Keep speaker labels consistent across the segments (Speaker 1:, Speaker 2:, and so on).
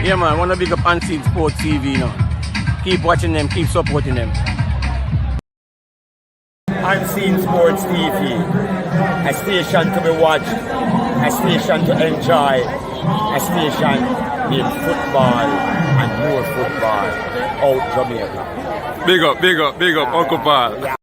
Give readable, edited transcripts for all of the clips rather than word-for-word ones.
Speaker 1: Yeah, man, want to big up Unseen Sports TV now. Keep watching them, keep supporting them.
Speaker 2: Unseen Sports TV, a station to be watched, a station to enjoy, a station in football and more football out Jamaica.
Speaker 3: Big up, Uncle Paul.
Speaker 2: Yeah.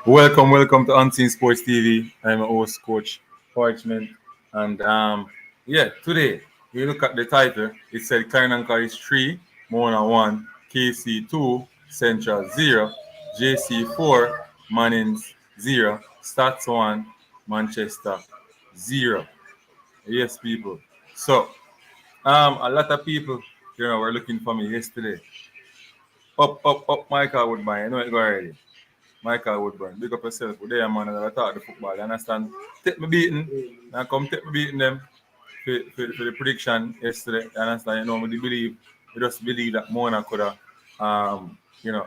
Speaker 3: Welcome to Unseen Sports TV. I'm your host, Coach Parchment. And today we look at the title. It said Clarendon College 3, Mona 1, KC 2, Central 0, JC 4, Mannings 0, Stats 1, Manchester 0. Yes, people. So, a lot of people, were looking for me yesterday. Up, Michael Woodbine. You know it go already. Michael Woodburn, big up yourself. We're there, man, and I talk the football. You understand? Take me beating. Now come take me beating them for the prediction yesterday. You understand? You know, we just believe that Mona could have,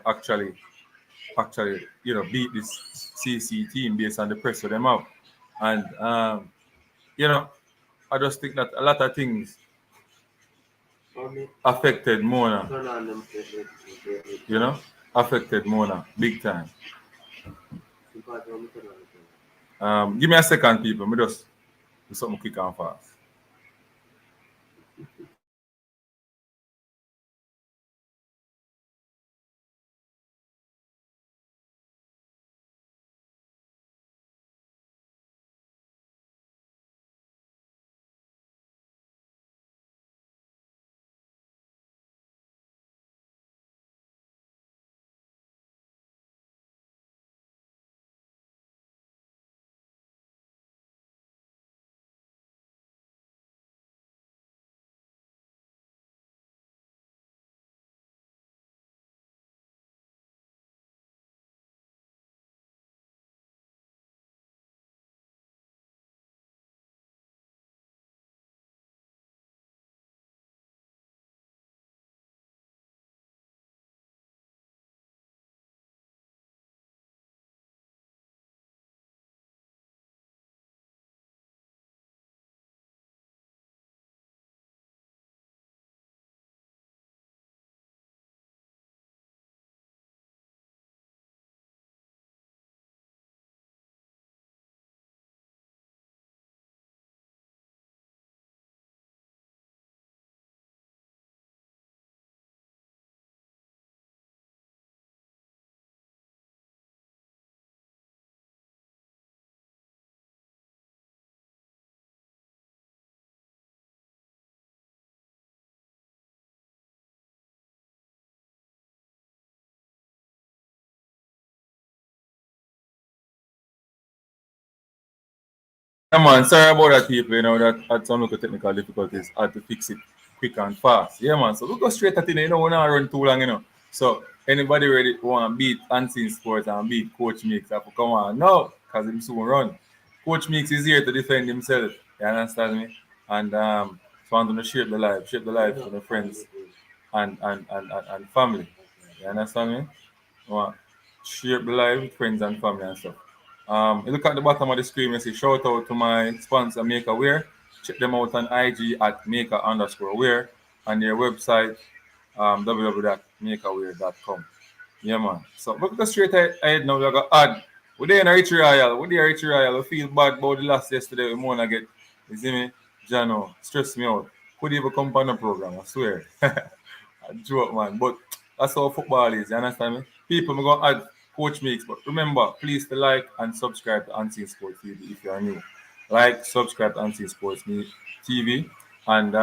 Speaker 3: actually, beat this CC team based on the press of them out. And, I just think that a lot of things affected Mona. Affected Mona big time. Give me a second, people. Me just do something quick and fast. Yeah, man, sorry about that, people. That had some local technical difficulties. I had to fix it quick and fast. Yeah, man. So we go straight at it. We're not run too long. So anybody ready to want to beat Unseen Sports and beat Coach Mix, have to come on now, because him soon run. Coach Mix is here to defend himself. You understand me? And so I'm going to shape the life for the friends and family. You understand me? Want shape the life with friends and family and stuff. You look at the bottom of the screen and say shout out to my sponsor Maker Wear. Check them out on IG at maker_wear and their website www.makerwear.com. Yeah, man. So we go straight ahead now. We got add. We're there in Rich Royal. We feel bad about the last yesterday. We want to get, you see me? Jano, stress me out. Could even come on the program, I swear. A joke, man. But that's how football is, you understand me? People, we're going to add Coach Mix. But remember, please to like and subscribe to Unseen Sports TV if you are new. Like, subscribe to Unseen Sports TV, and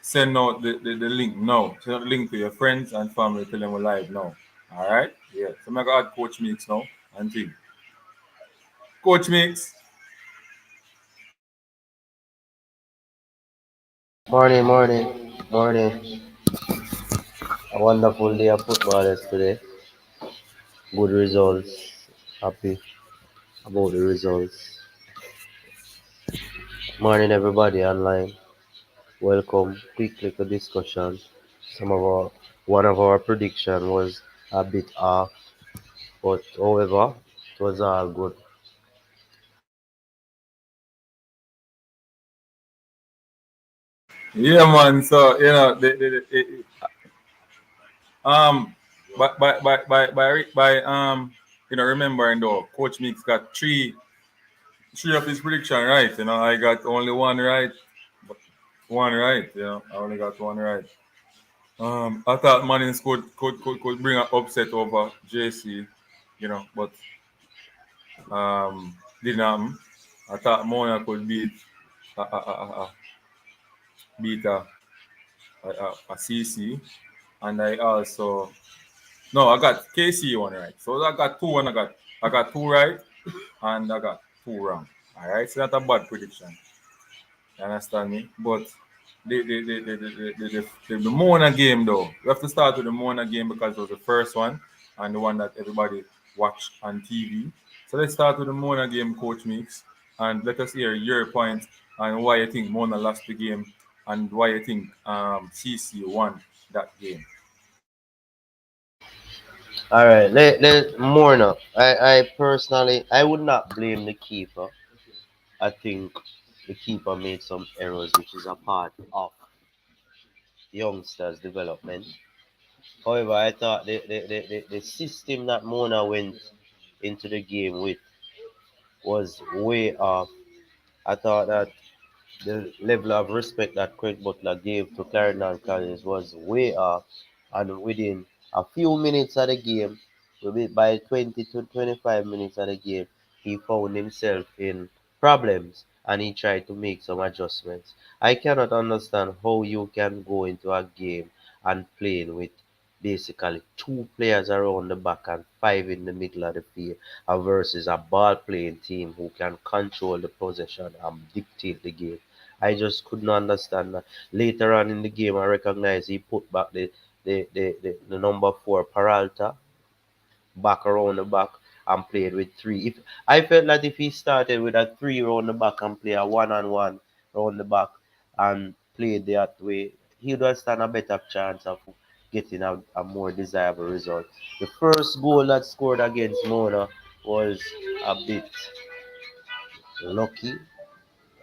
Speaker 3: send out the link now. Send out the link to your friends and family. Tell them we're live now. All right. Yeah. So I got Coach Mix now and thing. Coach Mix.
Speaker 4: Morning, morning, morning. A wonderful day of football yesterday. Good results. Happy about the results. Morning, everybody online. Welcome. Quick little discussion. One of our prediction was a bit off, but however, it was all good.
Speaker 3: Yeah, man. So um, remembering though, Coach Mix got three of his prediction right. I got only one right. One right. I only got one right. I thought Mannings could bring an upset over JC, but didn't happen. I thought Mona could beat a CC, and I also no, I got KC one right. So I got two, and I got two right, and I got two wrong. All right, so that's a bad prediction. You understand me? But the Mona game though, we have to start with the Mona game because it was the first one and the one that everybody watched on TV. So let's start with the Mona game, Coach Mix, and let us hear your point and why you think Mona lost the game and why you think CC won that game.
Speaker 4: All right, let more now. I personally, I would not blame the keeper. I think the keeper made some errors, which is a part of youngsters' development. However, I thought the system that Mona went into the game with was way off. I thought that the level of respect that Craig Butler gave to Clarendon College was way off. And within a few minutes of the game, maybe by 20 to 25 minutes of the game, he found himself in problems and he tried to make some adjustments. I cannot understand how you can go into a game and playing with basically two players around the back and five in the middle of the field versus a ball playing team who can control the possession and dictate the game. I just couldn't understand that. Later on in the game, I recognized he put back the number four Peralta back around the back and played with three. If I felt that if he started with a three around the back and play a one on one around the back and played that way, he would have stand a better chance of getting a more desirable result. The first goal that scored against Mona was a bit lucky.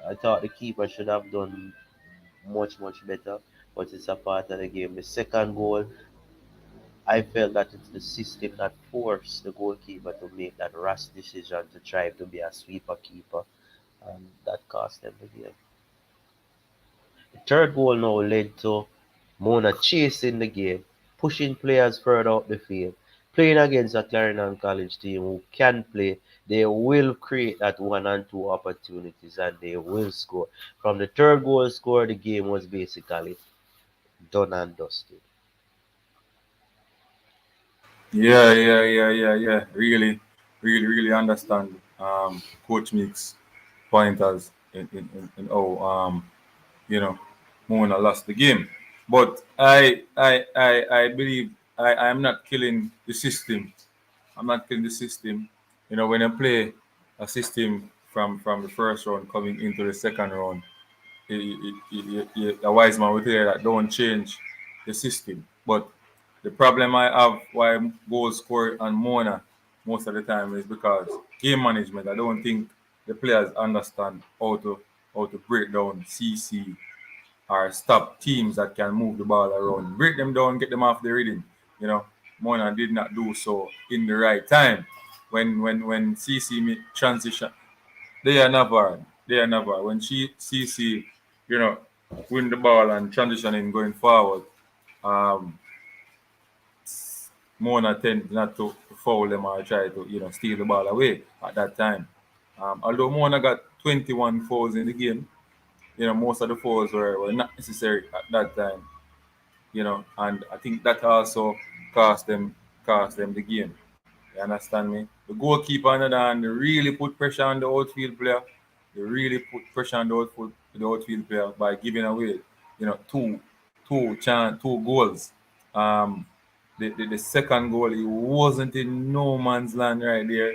Speaker 4: I thought the keeper should have done much better, but it's a part of the game. The second goal, I felt that it's the system that forced the goalkeeper to make that rash decision to try to be a sweeper keeper, and that cost them the game. The third goal now led to Mona chasing the game, pushing players further up the field, playing against a Clarendon College team who can play. They will create that one and two opportunities and they will score. From the third goal score, the game was basically done and dusted.
Speaker 3: Yeah. Really understand Coach Mix pointers in how you know Mona lost the game. But I believe I am not killing the system. I'm not killing the system. When I play a system from the first round coming into the second round, a wise man would say that don't change the system. But the problem I have why goals score on Mona most of the time is because game management. I don't think the players understand how to break down CC or stop teams that can move the ball around. Break them down, get them off the rhythm. You know, Mona did not do so in the right time. When CC transition, they are never. When CC, you know, win the ball and transitioning going forward, um, Mona tend not to foul them or try to steal the ball away at that time. Although Mona got 21 fouls in the game, most of the fouls were not necessary at that time. And I think that also cost them cost them the game. You understand me? The goalkeeper on the other hand, they really put pressure on the outfield player. They really put pressure on the outfield player by giving away, two goals. Um, the second goal, he wasn't in no man's land right there.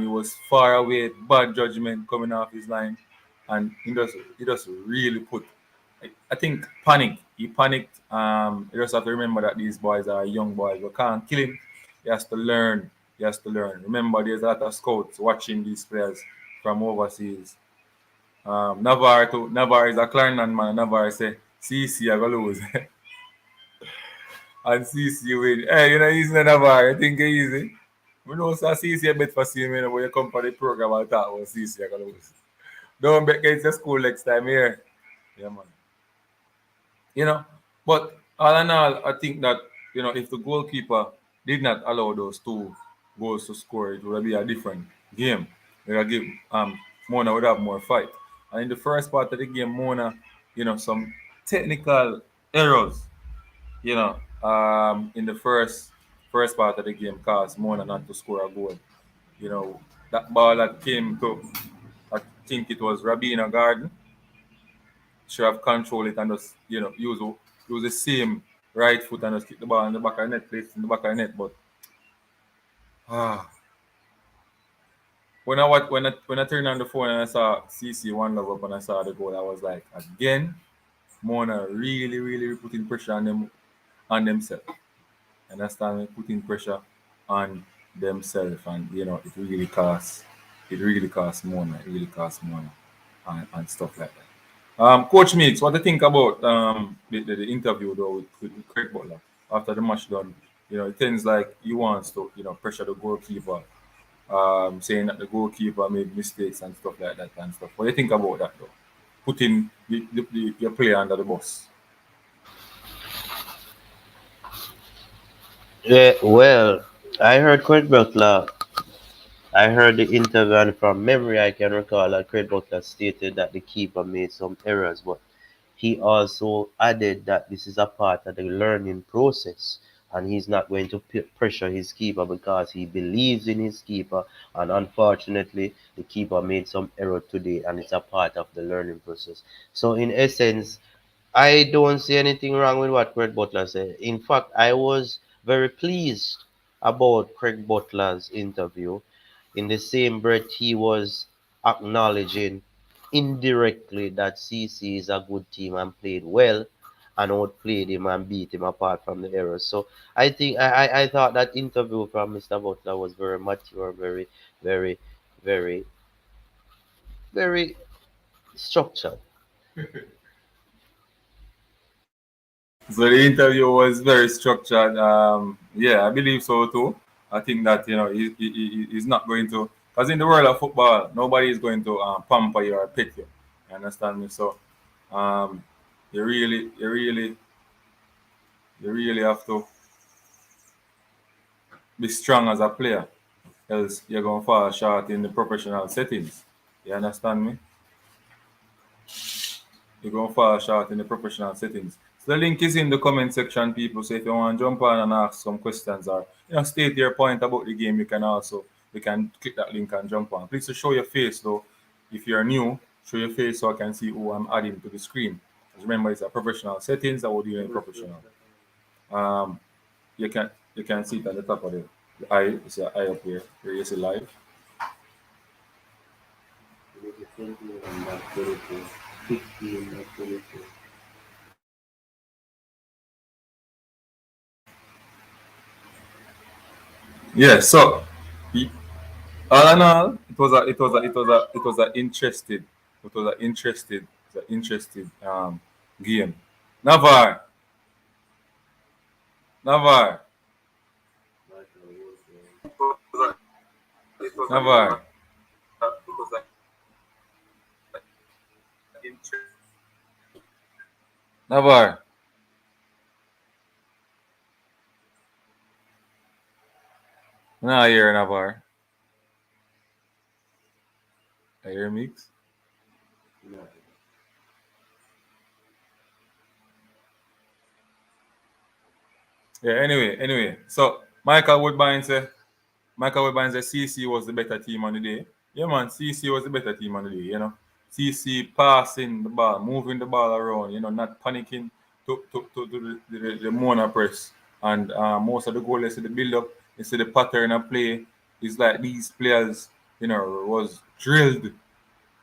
Speaker 3: He was far away, bad judgment coming off his line, and he just really put. I think panic. He panicked. You just have to remember that these boys are young boys. We can't kill him. He has to learn. He has to learn. Remember, there's a lot of scouts watching these players from overseas. Navarre is a Clarendon man. Navarre say, CC I gonna lose. And CC win. Hey, he's not Navarre. I think it's easy. We know so CC a bet for see me when you come for the program and talk about CC I gonna lose. Don't bet against the school next time here. Yeah, man. you know. But all in all, I think that if the goalkeeper did not allow those two goals to score, it would be a different game. They would give Mona would have more fight. And in the first part of the game, Mona, some technical errors, in the first part of the game caused Mona not to score a goal. That ball that came to, I think it was Rabina Garden, should have controlled it and just use the same right foot and just kick the ball in the back of the net, place in the back of the net. But ah, when I turned on the phone and I saw CC one love up and I saw the goal, I was like, again, Mona really, really putting pressure on themselves. Understand me? Putting pressure on themselves, and it really costs Mona. It really costs Mona and stuff like that. Coach Meeks, what do you think about the interview though with Craig Butler after the match done? It tends like he wants to pressure the goalkeeper, saying that the goalkeeper made mistakes and stuff like that and stuff. What do you think about that though? Putting your player under the bus.
Speaker 4: Yeah, well, I heard Craig Butler. I heard the interview, and from memory, I can recall that Craig Butler stated that the keeper made some errors, but he also added that this is a part of the learning process, and he's not going to pressure his keeper because he believes in his keeper. And unfortunately, the keeper made some error today, and it's a part of the learning process. So, in essence, I don't see anything wrong with what Craig Butler said. In fact, I was very pleased about Craig Butler's interview. In the same breath, he was acknowledging indirectly that CC is a good team and played well and outplayed him and beat him apart from the errors. So I think I thought that interview from Mr. Butler was very mature, very, very, very, very structured.
Speaker 3: So the interview was very structured. Yeah, I believe so too. I think that he's not going to, because in the world of football, nobody is going to pamper you or pet you. You understand me? So um, you really, you really, you really have to be strong as a player, else you're gonna fall short in the professional settings. You understand me? You're gonna fall short in the professional settings. So the link is in the comment section, people. So if you want to jump on and ask some questions or state your point about the game, you can click that link and jump on. Please to show your face though. If you're new, show your face so I can see who I'm adding to the screen. Just remember it's a professional settings that we're doing professional. Um you can see it at the top of the eye. It's your eye up here. Where you see live. Yeah, so all in all, it was an interested game. Navar, Navar, Navar, Navar. Nah, here Navar. I hear mix. Yeah. Anyway. So Michael Woodbine say CC was the better team on the day. Yeah, man, CC was the better team on the day, you know. CC passing the ball, moving the ball around, you know, not panicking to the Mona press. And most of the goal, they see the build up, they see the pattern of play. It's like these players, you know, was drilled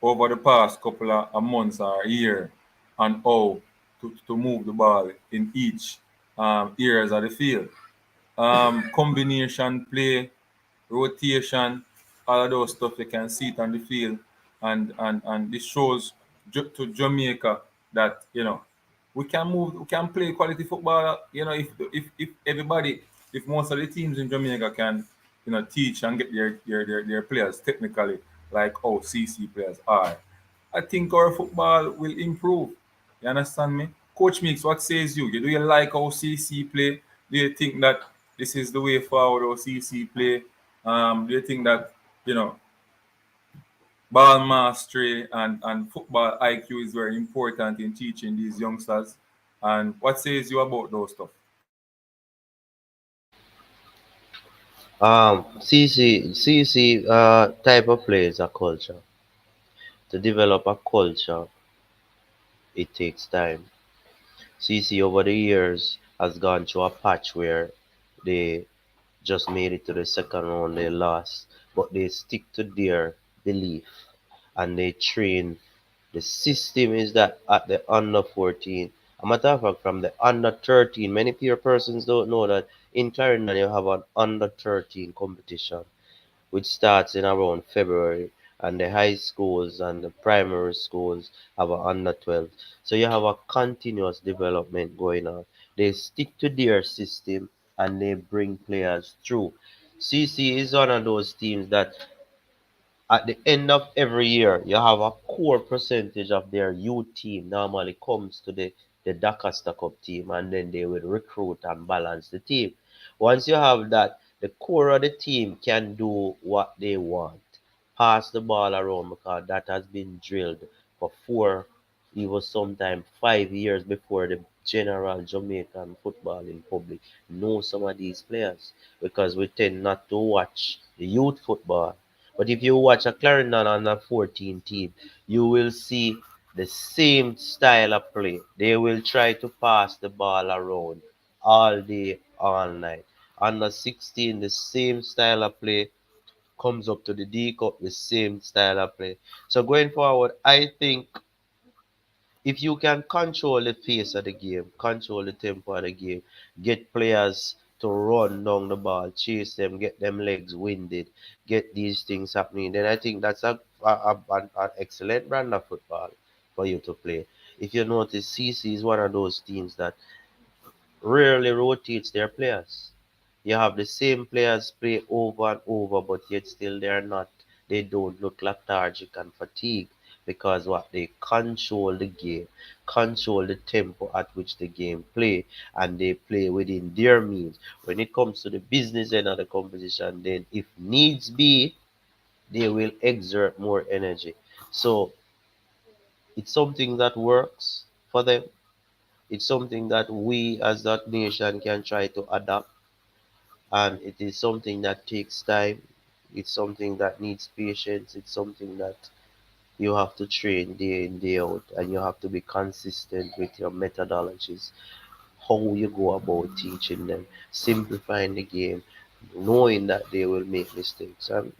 Speaker 3: over the past couple of months or a year on how to move the ball in each areas of the field. Combination play, rotation, all of those stuff you can see it on the field, and this shows to Jamaica that we can play quality football. You know, if everybody, if most of the teams in Jamaica can teach and get their players technically like how CC players are, I think our football will improve. You understand me? Coach Mix, what says you? Do you like how CC play? Do you think that this is the way forward how CC play? Do you think that, you know, ball mastery and football IQ is very important in teaching these youngsters? And what says you about those stuff?
Speaker 4: CC type of play is a culture. To develop a culture, it takes time. CC over the years has gone through a patch where they just made it to the second round, they lost, but they stick to their belief and they train. The system is that at the under 14, a matter of fact, from the under 13, many peer persons don't know that in Clarendon you have an under 13 competition which starts in around February, and the high schools and the primary schools have a under 12. So you have a continuous development going on. They stick to their system and they bring players through. CC is one of those teams that at the end of every year, you have a core percentage of their youth team normally comes to the Dakasta Cup team, and then they will recruit and balance the team. Once you have that, the core of the team can do what they want, pass the ball around because that has been drilled for 4, even sometimes 5 years before the general Jamaican football in public know some of these players because we tend not to watch the youth football. But if you watch a Clarendon under 14 team, you will see the same style of play. They will try to pass the ball around all day, all night. Under 16, the same style of play comes up to the D Cup, the same style of play. So going forward, I think if you can control the pace of the game, control the tempo of the game, get players to run down the ball, chase them, get them legs winded, get these things happening, then I think that's an excellent brand of football for you to play. If you notice, CC is one of those teams that rarely rotates their players. You have the same players play over and over, but yet still they don't look lethargic and fatigued because what they control the game, control the tempo at which the game play, and they play within their means. When it comes to the business end of the competition, then if needs be, they will exert more energy. So it's something that works for them. It's something that we as that nation can try to adapt, and it is something that takes time. It's something that needs patience. It's something that you have to train day in, day out, and you have to be consistent with your methodologies, how you go about teaching them, simplifying the game, knowing that they will make mistakes. And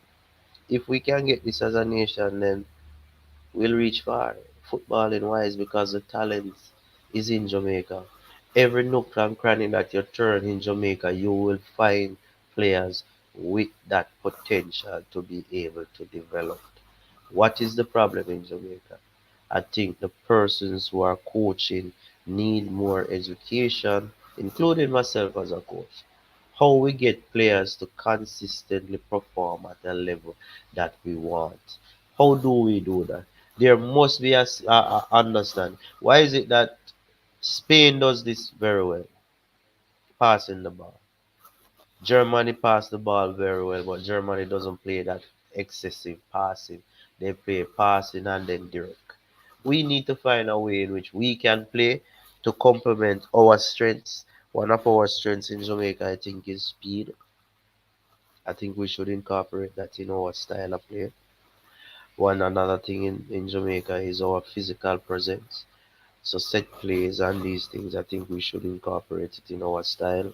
Speaker 4: if we can get this as a nation, then we'll reach far. Footballing wise, because the talent is in Jamaica. Every nook and cranny that you turn in Jamaica, you will find players with that potential to be able to develop. What is the problem in Jamaica? I think the persons who are coaching need more education, including myself as a coach. How we get players to consistently perform at the level that we want. How do we do that? There must be a understand. Why is it that Spain does this very well, passing the ball? Germany pass the ball very well, but Germany doesn't play that excessive passing. They play passing and then direct. We need to find a way in which we can play to complement our strengths. One of our strengths in Jamaica, I think, is speed. I think we should incorporate that in our style of play. One another thing in Jamaica is our physical presence. So set plays and these things, I think we should incorporate it in our style.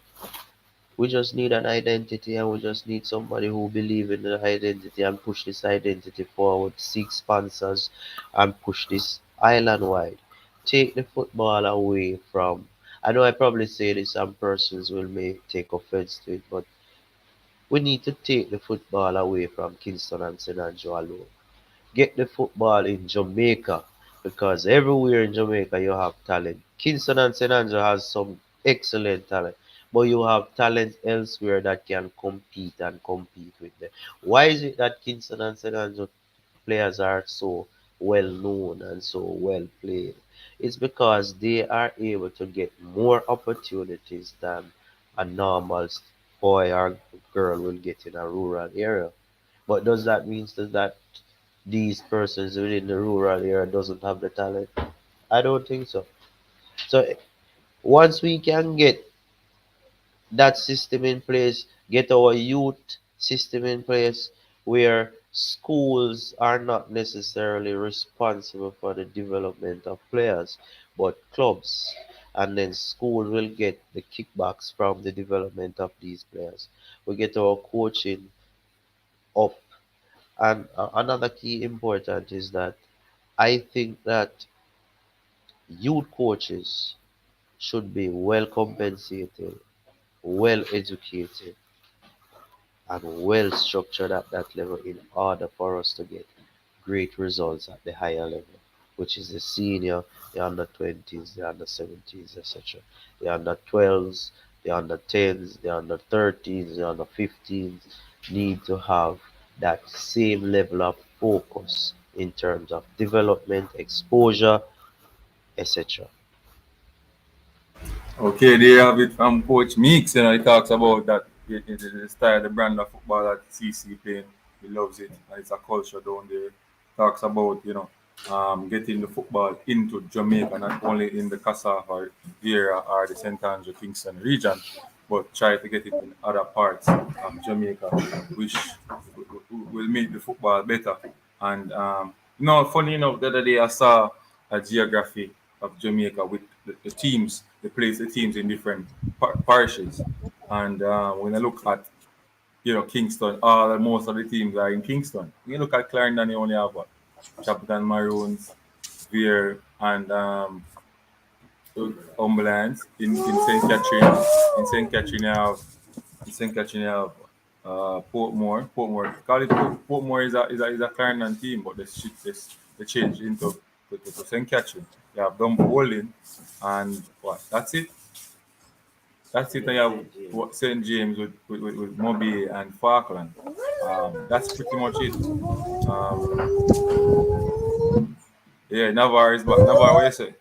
Speaker 4: We just need an identity and we just need somebody who believe in the identity and push this identity forward, seek sponsors and push this island wide. Take the football away from, I know I probably say this and persons will may take offense to it, but we need to take the football away from Kingston and St. Andrew alone. Get the football in Jamaica because everywhere in Jamaica you have talent. Kingston and St. Andrew has some excellent talent, but you have talent elsewhere that can compete with them. Why is it that Kingston and St. Andrew players are so well known and so well played? It's because they are able to get more opportunities than a normal boy or girl will get in a rural area. But does that mean that these persons within the rural area doesn't have the talent? I don't think so. So once we can get that system in place, get our youth system in place where schools are not necessarily responsible for the development of players, but clubs, and then school will get the kickbacks from the development of these players. We get our coaching up. And another key important is that I think that youth coaches should be well compensated, well educated, and well structured at that level in order for us to get great results at the higher level, which is the senior, the under 20s, the under 17s, etc. The under 12s, the under 10s, the under 13s, the under 15s need to have that same level of focus in terms of development, exposure, etc.
Speaker 3: Okay, they have it from Coach Meeks. He talks about that the style, the brand of football that CC playing. He loves it, and it's a culture down there. Talks about getting the football into Jamaica, not only in the Cassava area or the St. Andrew Kingston region, but try to get it in other parts of Jamaica, which will make the football better. And funny enough, the other day I saw a geography of Jamaica with the teams, they place the teams in different parishes. And when I look at Kingston, most of the teams are in Kingston. When you look at Clarendon, you only have what? Capital Maroons, Veer, and Umberlands. In St. Catherine, St. Catherine, you have Portmore. Call it Portmore is a Clarendon team, but they changed to St. Catherine. You have Dumbarton and what? That's it. That's it. And you have St. James with Moby and Falkland. That's pretty much it. Yeah, Navarre is back. Navarre, what you say?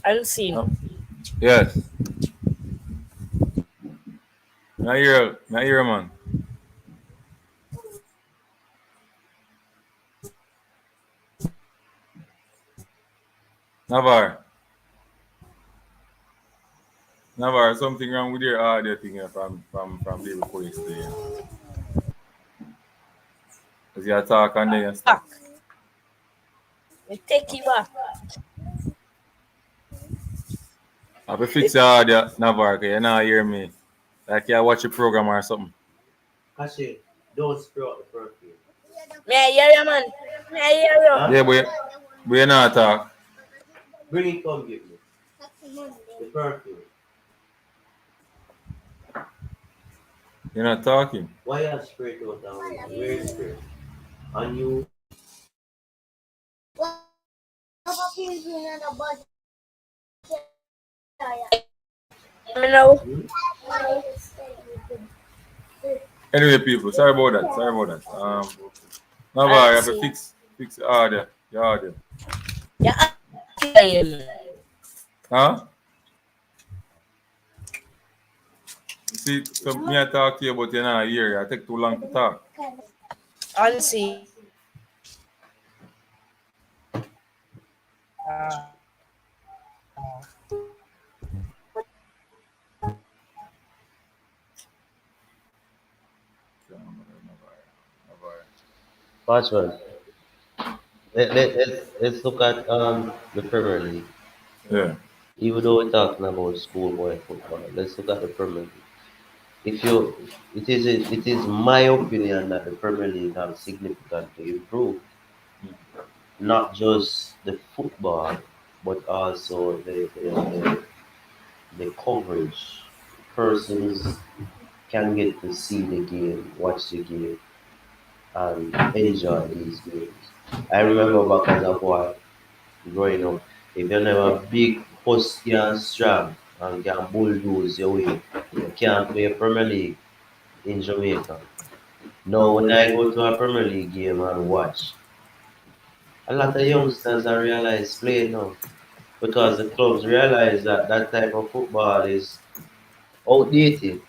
Speaker 5: Unseen.
Speaker 3: Yes. Not here, man. Navarre. Navarre, something wrong with your audio thing here from day before yesterday. Because you talk and then you
Speaker 5: Back.
Speaker 3: stop.
Speaker 5: We take you back.
Speaker 3: I have to fix your audio, Navarre, because you not hear me. Like you watch a program or something.
Speaker 4: Kashi, don't spray out the perfume.
Speaker 5: May I hear you, man? May I hear you?
Speaker 4: Huh?
Speaker 3: Yeah, but you not talk.
Speaker 4: Bring it, come give me. The perfume.
Speaker 3: You're not talking.
Speaker 4: Why you have spray it out that way? Where is spray? And you
Speaker 5: Me know.
Speaker 3: Anyway, people, sorry about that. Navarre, I have to
Speaker 5: Unseen.
Speaker 3: fix the audio. Your audio.
Speaker 5: Yeah, I hear you, man.
Speaker 3: Huh? You see, so me I talk to you, but you're not here. I take too long to talk.
Speaker 5: Unseen. Uh,
Speaker 4: Watchman, let's look at the Premier League.
Speaker 3: Yeah.
Speaker 4: Even though we're talking about schoolboy football, let's look at the Premier League. If you, it is my opinion that the Premier League have significantly improved, not just the football, but also the coverage. Persons can get to see the game, watch the game, and enjoy these games. I remember back as a boy growing up, if you never big, husky and strong and can bulldoze your way, you can't play Premier League in Jamaica. Now when I go to a Premier League game and watch, a lot of youngsters I realize play now because the clubs realize that that type of football is outdated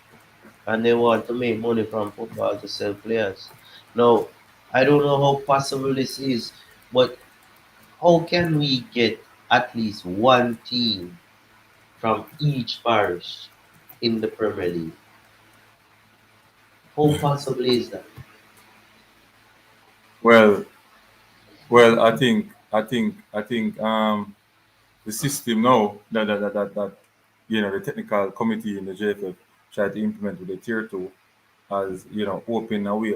Speaker 4: and they want to make money from football to sell players. Now, I don't know how possible this is, but how can we get at least one team from each parish in the Premier League? How possible is that?
Speaker 3: Well, well, I think the system now that the technical committee in the JFF tried to implement with the tier two has opened a way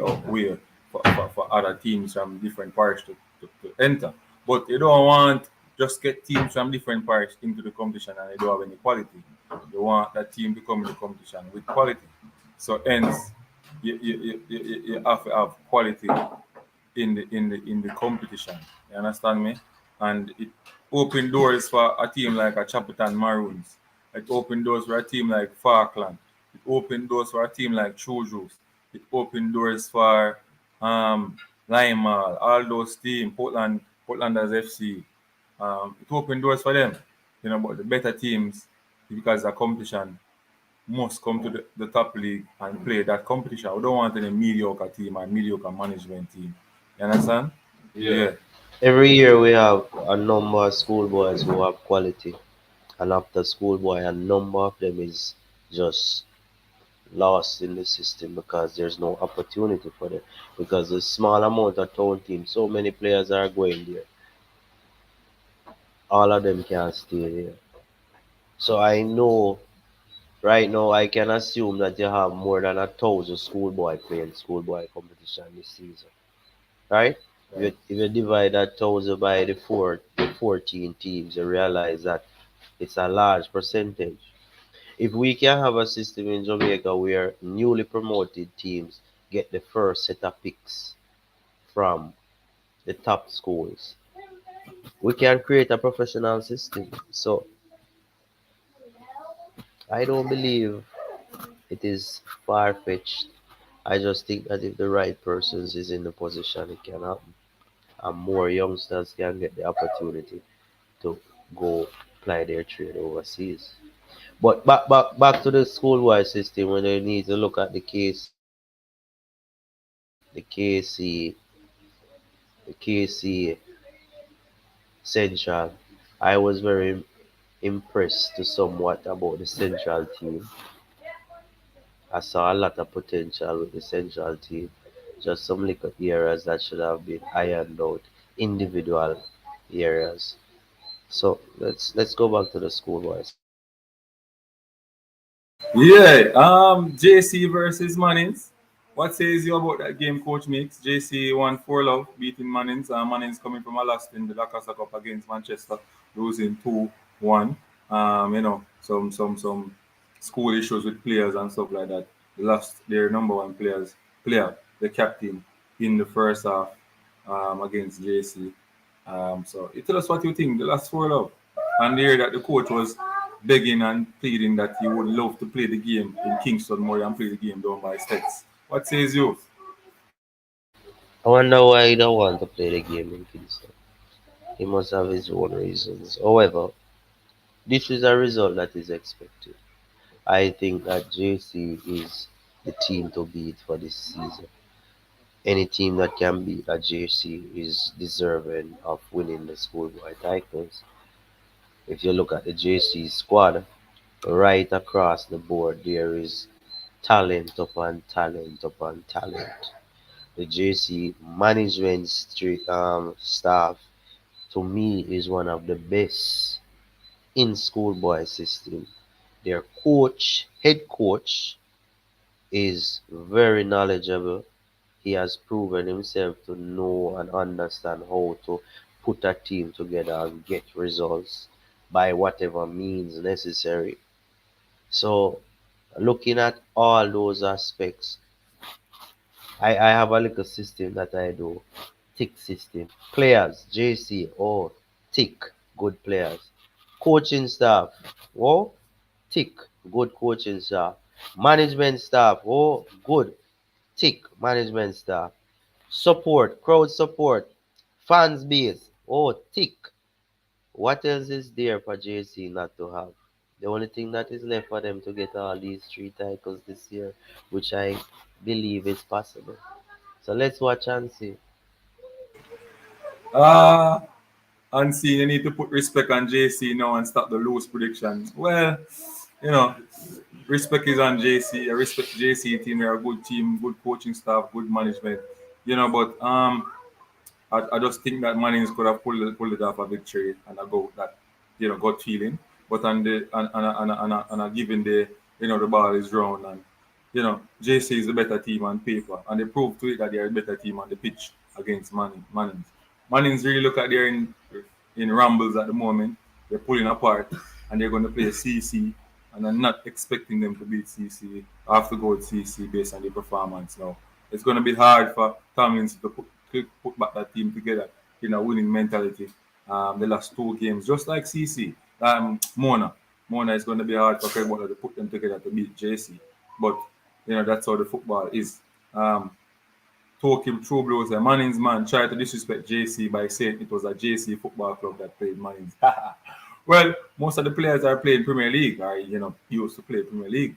Speaker 3: for other teams from different parishes to enter. But you don't want just get teams from different parishes into the competition and they don't have any quality. You want that team to come in the competition with quality. So hence you have to have quality in the competition. You understand me? And it opened doors for a team like a Chapelton Maroons. It opened doors for a team like Falkland. It opened doors for a team like Trojos. It opened doors for Limal, all those teams, Portlanders FC. It opened doors for them. But the better teams, because the competition must come to the top league and play that competition. We don't want any mediocre team and mediocre management team. You understand? Yeah.
Speaker 4: Every year we have a number of schoolboys who have quality, and after schoolboy, a number of them is just lost in the system because there's no opportunity for them. Because the small amount of town teams, so many players are going there. All of them can't stay there. So I know right now I can assume that you have more than 1,000 schoolboy playing schoolboy competition this season. Right? If you divide that 1,000 by the 14 teams, you realize that it's a large percentage. If we can have a system in Jamaica where newly promoted teams get the first set of picks from the top schools, we can create a professional system. So I don't believe it is far fetched. I just think that if the right persons is in the position, it can happen, and more youngsters can get the opportunity to go apply their trade overseas. But back to the school-wide system when they need to look at the KC, the KC Central. I was very impressed to somewhat about the Central team. I saw a lot of potential with the Central team. Just some little areas that should have been ironed out, individual areas. So let's go back to the school-wide system.
Speaker 3: Yeah. JC versus Mannings. What says you about that game, Coach Mix? JC won 4-love, beating Mannings. Mannings coming from a loss in the Lacrosse Cup against Manchester, losing 2-1. Some school issues with players and stuff like that. They lost their number one player, the captain, in the first half against JC. So you tell us what you think. The last 4-love, and hear that the coach was begging and pleading that he would love to play the game in Kingston more than play the game down by States. What says you?
Speaker 4: I wonder why he don't want to play the game in Kingston. He must have his own reasons. However, this is a result that is expected. I think that JC is the team to beat for this season. Any team that can beat a JC is deserving of winning the schoolboy titles. If you look at the JC squad, right across the board, there is talent upon talent upon talent. The JC management staff to me is one of the best in schoolboy system. Their head coach, is very knowledgeable. He has proven himself to know and understand how to put a team together and get results by whatever means necessary. So, looking at all those aspects, I have a little system that I do. Tick system. Players, JC, oh, tick, good players. Coaching staff, oh, tick, good coaching staff. Management staff, oh, good, tick, management staff. Support, crowd support, fans base, oh, tick. What else is there for JC not to have? The only thing that is left for them to get all these three titles this year, which I believe is possible. So let's watch and see.
Speaker 3: Ah, unseen, you need to put respect on JC now and stop the loose predictions. Well, you know, respect is on JC. I respect JC team. They're a good team, good coaching staff, good management. But I just think that Mannings could have pulled it off a victory and a go that gut feeling. But on the on a given day, the ball is drawn and JC is the better team on paper and they proved to it that they are a better team on the pitch against Mannings. Mannings really look like they're in rambles at the moment. They're pulling apart and they're going to play CC and I'm not expecting them to beat CC. I have to go with CC based on the performance now. It's going to be hard for Tomlins to put back that team together in a winning mentality. The last two games, just like CC, Mona is going to be hard for Craig Butler to put them together to beat JC. But that's how the football is. Talk him through blows. The Mannings man tried to disrespect JC by saying it was a JC football club that played Mannings. Well, most of the players are playing Premier League or used to play Premier League.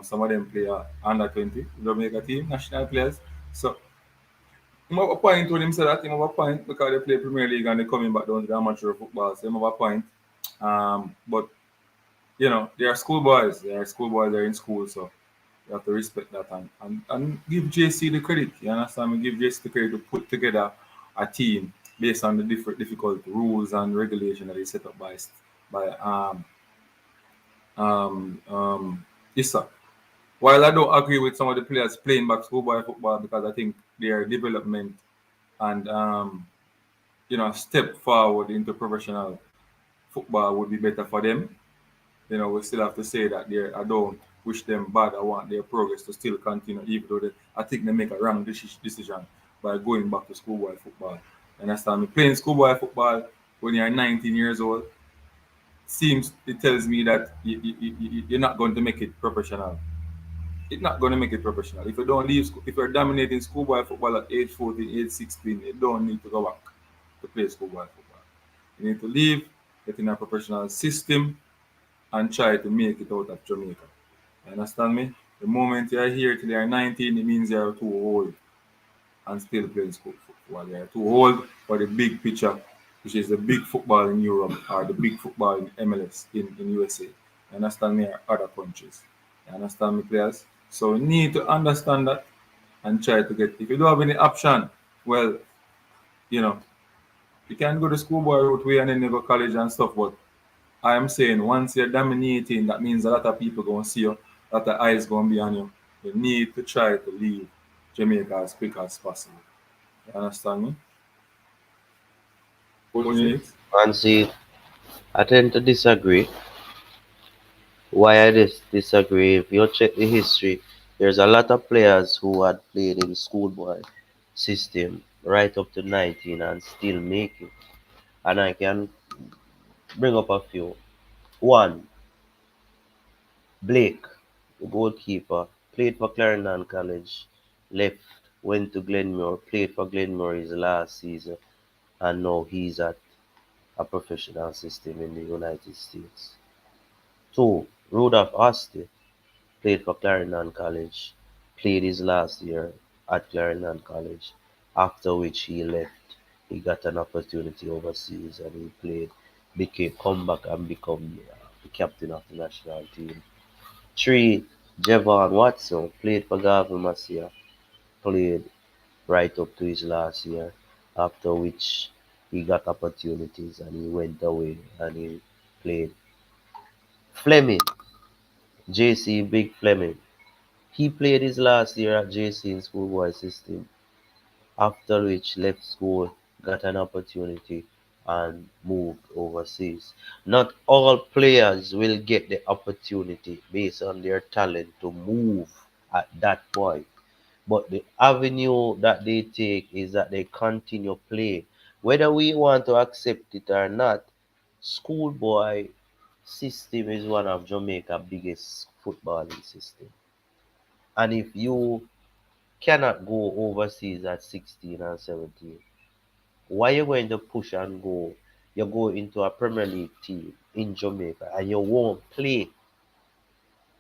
Speaker 3: Some of them play under 20 Jamaica team, national players. So him have a point when him said that. Him have a point because they play Premier League and they're coming back down to the amateur football. So him have a point. But they are schoolboys. They are schoolboys. They're in school, so you have to respect that and give JC the credit. You understand me? Give JC the credit to put together a team based on the different difficult rules and regulation that is set up by ISA. While I don't agree with some of the players playing back schoolboy football because I think their development and step forward into professional football would be better for them. We still have to say that I don't wish them bad. I want their progress to still continue, even though I think they make a wrong decision by going back to schoolboy football. You understand me? Playing schoolboy football when you're 19 years old it tells me that you're not going to make it professional. It's not going to make it professional. If you don't leave, if you're dominating schoolboy football at age 14, age 16, you don't need to go back to play schoolboy football. You need to leave, get in a professional system, and try to make it out of Jamaica. You understand me? The moment you're here till you're 19, it means you're too old and still playing school football. You're too old for the big picture, which is the big football in Europe or the big football in MLS in USA. You understand me? Or other countries. You understand me, players? So you need to understand that and try to get. If you don't have any option, well, you know, you can go the schoolboy route way and then you go college and stuff, but I am saying once you're dominating, that means a lot of people going to see you, a lot of eyes going to be on you. You need to try to leave Jamaica as quick as possible. You understand me? What do you need?
Speaker 4: And see, I tend to disagree. Why I disagree? If you check the history, there's a lot of players who had played in schoolboy system right up to 19 and still make it. And I can bring up a few. One, Blake, the goalkeeper, played for Clarendon College, left, went to Glenmore, played for Glenmore his last season, and now he's at a professional system in the United States. Two, Rudolph Austin, played for Clarendon College, played his last year at Clarendon College, after which he left. He got an opportunity overseas and he became come back and become the captain of the national team. Three, Javon Watson played for Gavin Masia, played right up to his last year, after which he got opportunities and he went away and he played. Fleming, JC Big Fleming. He played his last year at JC in schoolboy system, after which left school, got an opportunity and moved overseas. Not all players will get the opportunity based on their talent to move at that point. But the avenue that they take is that they continue play. Whether we want to accept it or not, schoolboy system is one of Jamaica's biggest footballing system. And if you cannot go overseas at 16 and 17, why you going to push and go? You go into a Premier League team in Jamaica and you won't play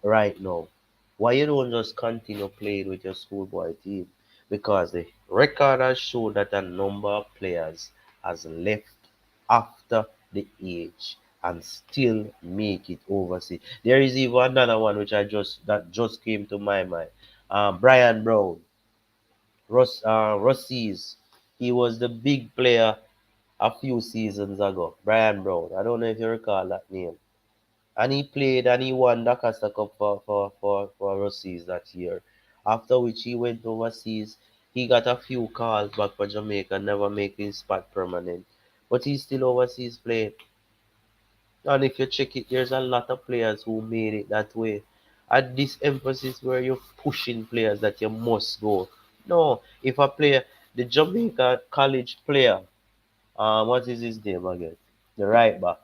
Speaker 4: right now. Why you don't just continue playing with your schoolboy team? Because the record has shown that a number of players has left after the age and still make it overseas. There is even another one which just came to my mind. Brian Brown, Rossies. He was the big player a few seasons ago. Brian Brown. I don't know if you recall that name. And he played and he won the Costa Cup for Rossies that year. After which he went overseas. He got a few calls back for Jamaica, never making his spot permanent. But he's still overseas playing. And if you check it, there's a lot of players who made it that way. At this emphasis where you're pushing players that you must go. No, if a player, the Jamaica college player, what is his name again? The right back.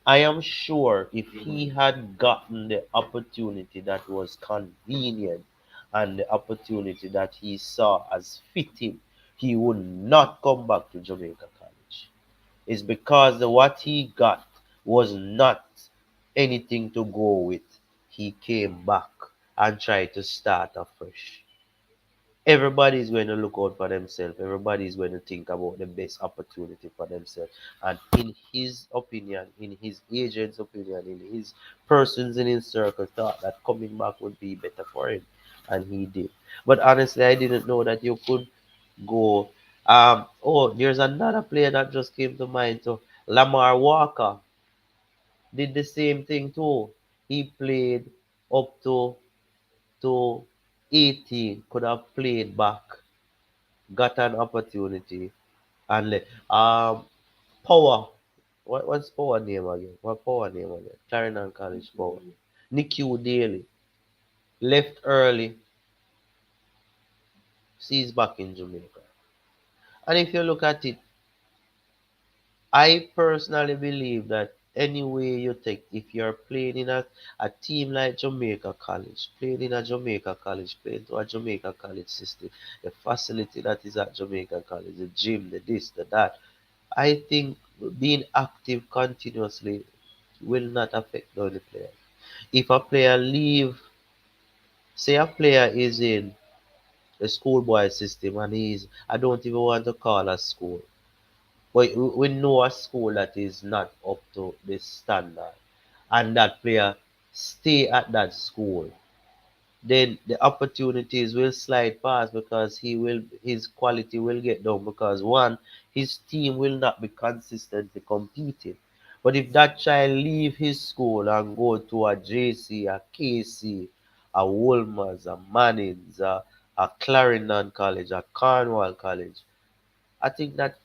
Speaker 4: I am sure if he had gotten the opportunity that was convenient and the opportunity that he saw as fitting, he would not come back to Jamaica College. It's because what he got was not anything to go with. He came back and tried to start afresh. Everybody is going to look out for themselves. Everybody is going to think about the best opportunity for themselves. And in his opinion, in his agent's opinion, in his persons in his circle, thought that coming back would be better for him. And he did. But honestly, I didn't know that you could go. There's another player that just came to mind too. Lamar Walker did the same thing too. He played up to 18, could have played back, got an opportunity, and Power. What's Power name again? What Power name again? Clarendon College Power. Nicky Daly left early. He's back in Jamaica. And if you look at it, I personally believe that any way you take, if you're playing in a team like Jamaica College, playing in a Jamaica College, playing to a Jamaica College system, the facility that is at Jamaica College, the gym, the this, the that, I think being active continuously will not affect the other player. If a player leave, say a player is in the schoolboy system and I don't even want to call a school, but we know a school that is not up to this standard, and that player stay at that school, then the opportunities will slide past because his quality will get down because one, his team will not be consistently competing. But if that child leave his school and go to a JC, a KC, a Wolmer's, a Mannings, a Clarendon College, a Cornwall College, I think that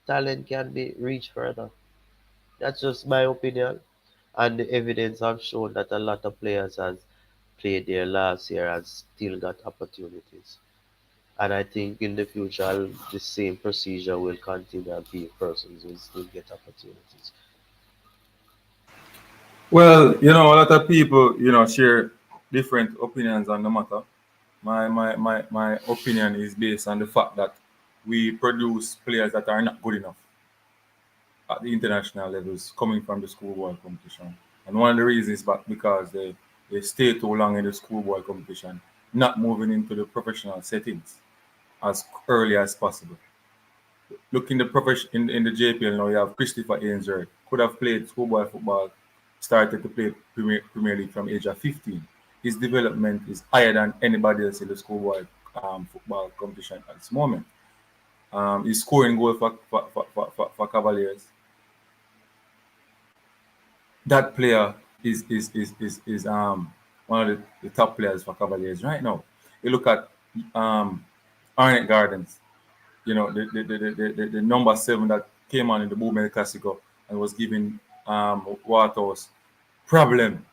Speaker 4: talent can be reached further. That's just my opinion. And the evidence have shown that a lot of players has played there last year and still got opportunities. And I think in the future the same procedure will continue and be persons will still get opportunities.
Speaker 3: Well, a lot of people, share different opinions on the matter. My opinion is based on the fact that we produce players that are not good enough at the international levels coming from the schoolboy competition. And one of the reasons is because they stay too long in the schoolboy competition, not moving into the professional settings as early as possible. Look in the profession in the JPL now. You have Christopher Ainsworth, could have played schoolboy football, started to play Premier League from age of 15. His development is higher than anybody else in the schoolboy football competition at this moment. He's scoring goal for Cavaliers. That player is one of the top players for Cavaliers right now. You look at um, Arnett Gardens, you know, the number 7 that came on in the Boom El Clasico and was giving Waterhouse problem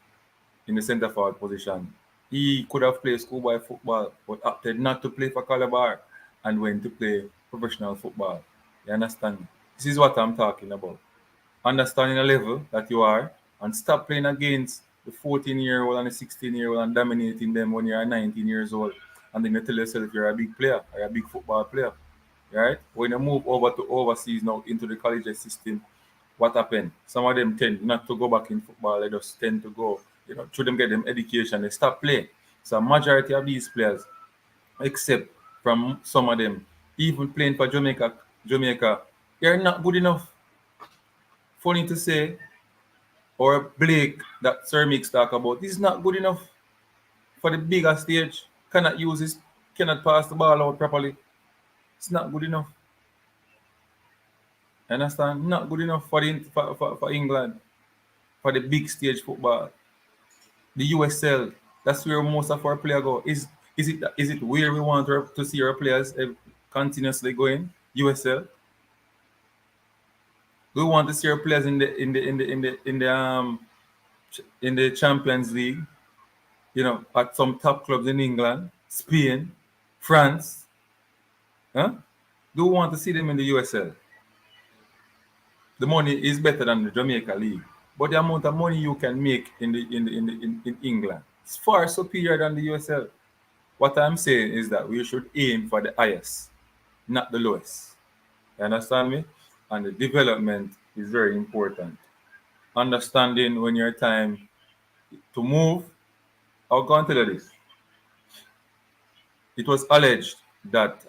Speaker 3: in the centre forward position. He could have played schoolboy football, but opted not to play for Calabar and went to play professional football. You understand? This is what I'm talking about. Understanding the level that you are and stop playing against the 14-year-old and the 16-year-old and dominating them when you're 19 years old. And then you tell yourself you're a big player or a big football player. Right? When you move over to overseas now into the college system, what happened? Some of them tend not to go back in football, they just tend to go, through them get them education, they stop playing. So majority of these players, except from some of them, even playing for Jamaica, they're not good enough. Funny to say, or Blake that Sir Mix talk about, this is not good enough for the bigger stage. Cannot use this, cannot pass the ball out properly. It's not good enough. Understand? Not good enough for England, for the big stage football. The USL, that's where most of our players go. Is it where we want to see our players continuously going? USL. We want to see our players in the Champions League. At some top clubs in England, Spain, France. Huh? Do we want to see them in the USL? The money is better than the Jamaica League, but the amount of money you can make in England is far superior than the USL. What I'm saying is that we should aim for the highest, not the lowest. You understand me? And the development is very important. Understanding when your time to move. I'll go on to this. It was alleged that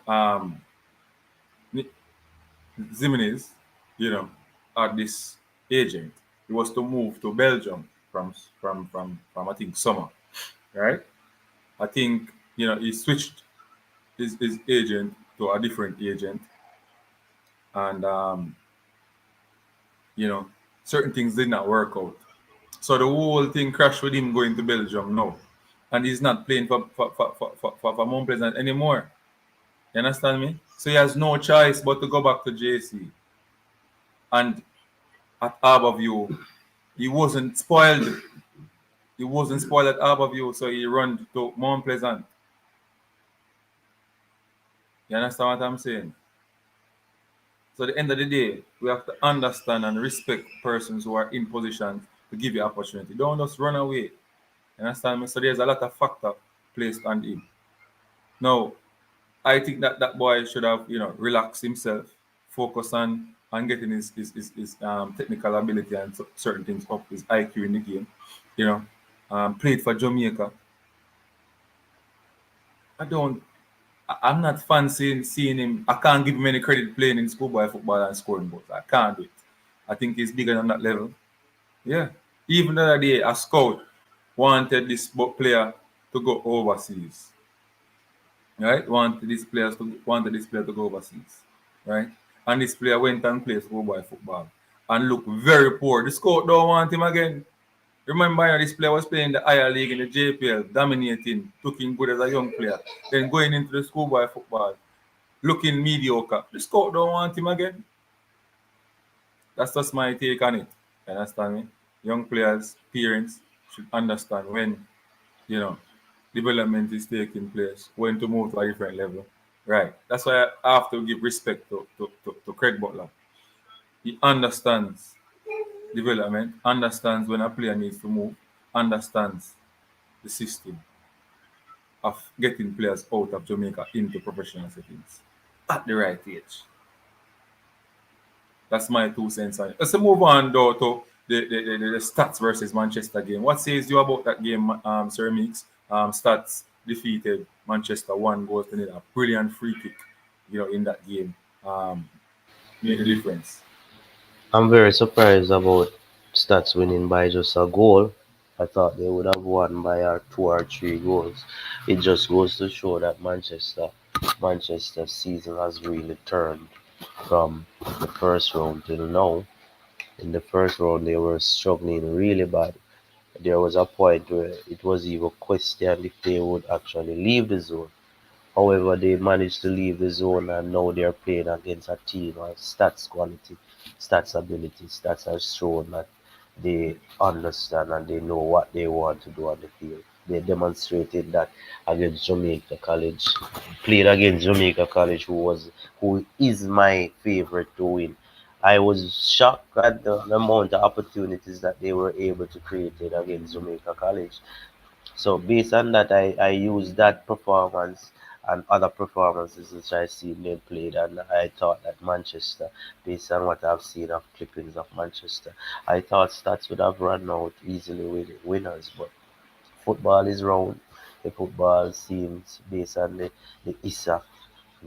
Speaker 3: Zimenez, had this agent. He was to move to Belgium from I think summer, right? I think he switched his agent to a different agent, and certain things did not work out. So the whole thing crashed with him going to Belgium now, and he's not playing for Mount Pleasant anymore. You understand me? So he has no choice but to go back to JC. And at Harborview, he wasn't spoiled. He wasn't spoiled at Harborview, so he run to Mount Pleasant. You understand what I'm saying? So at the end of the day, we have to understand and respect persons who are in positions to give you opportunity. Don't just run away. You understand me? So there's a lot of factor placed on him. Now, I think that boy should have, relaxed himself, focus on getting his technical ability and certain things up, his IQ in the game. Played for Jamaica. I'm not fancying seeing him. I can't give him any credit playing in schoolboy football and scoring goals. I can't do it. I think he's bigger than that level. Yeah. Even the other day, a scout wanted this player to go overseas. Right? Wanted this player to go overseas. Right? And this player went and played schoolboy football and looked very poor. The scout don't want him again. Remember, this player was playing the higher league in the JPL, dominating, looking good as a young player. Then going into the schoolboy football, looking mediocre. The scout don't want him again. That's just my take on it. You understand me? Young players, parents should understand when, development is taking place, when to move to a different level. Right. That's why I have to give respect to Craig Butler. He understands development, understands when a player needs to move, understands the system of getting players out of Jamaica into professional settings at the right age. That's my 2 cents on it. Let's move on though to the Stats versus Manchester game. What says you about that game, Sir Meeks? Stats defeated Manchester 1-0. A brilliant free kick, in that game. Made the difference.
Speaker 4: I'm very surprised about Stats winning by just a goal. I thought they would have won by 2 or 3 goals. It just goes to show that Manchester season has really turned from the first round till now. In the first round, they were struggling really bad. There was a point where it was even questioned if they would actually leave the zone. However, they managed to leave the zone and now they're playing against a team of stats quality, stats ability. Stats has shown that they understand and they know what they want to do on the field. They demonstrated that against Jamaica College, played against Jamaica College, who is my favorite to win. I was shocked at the amount of opportunities that they were able to create against Jamaica College. So based on that, I used that performance and other performances which I seen them played, and I thought that Manchester, based on what I've seen of clippings of Manchester, I thought stats would have run out easily with winners. But football is round. The football seems based on the ISA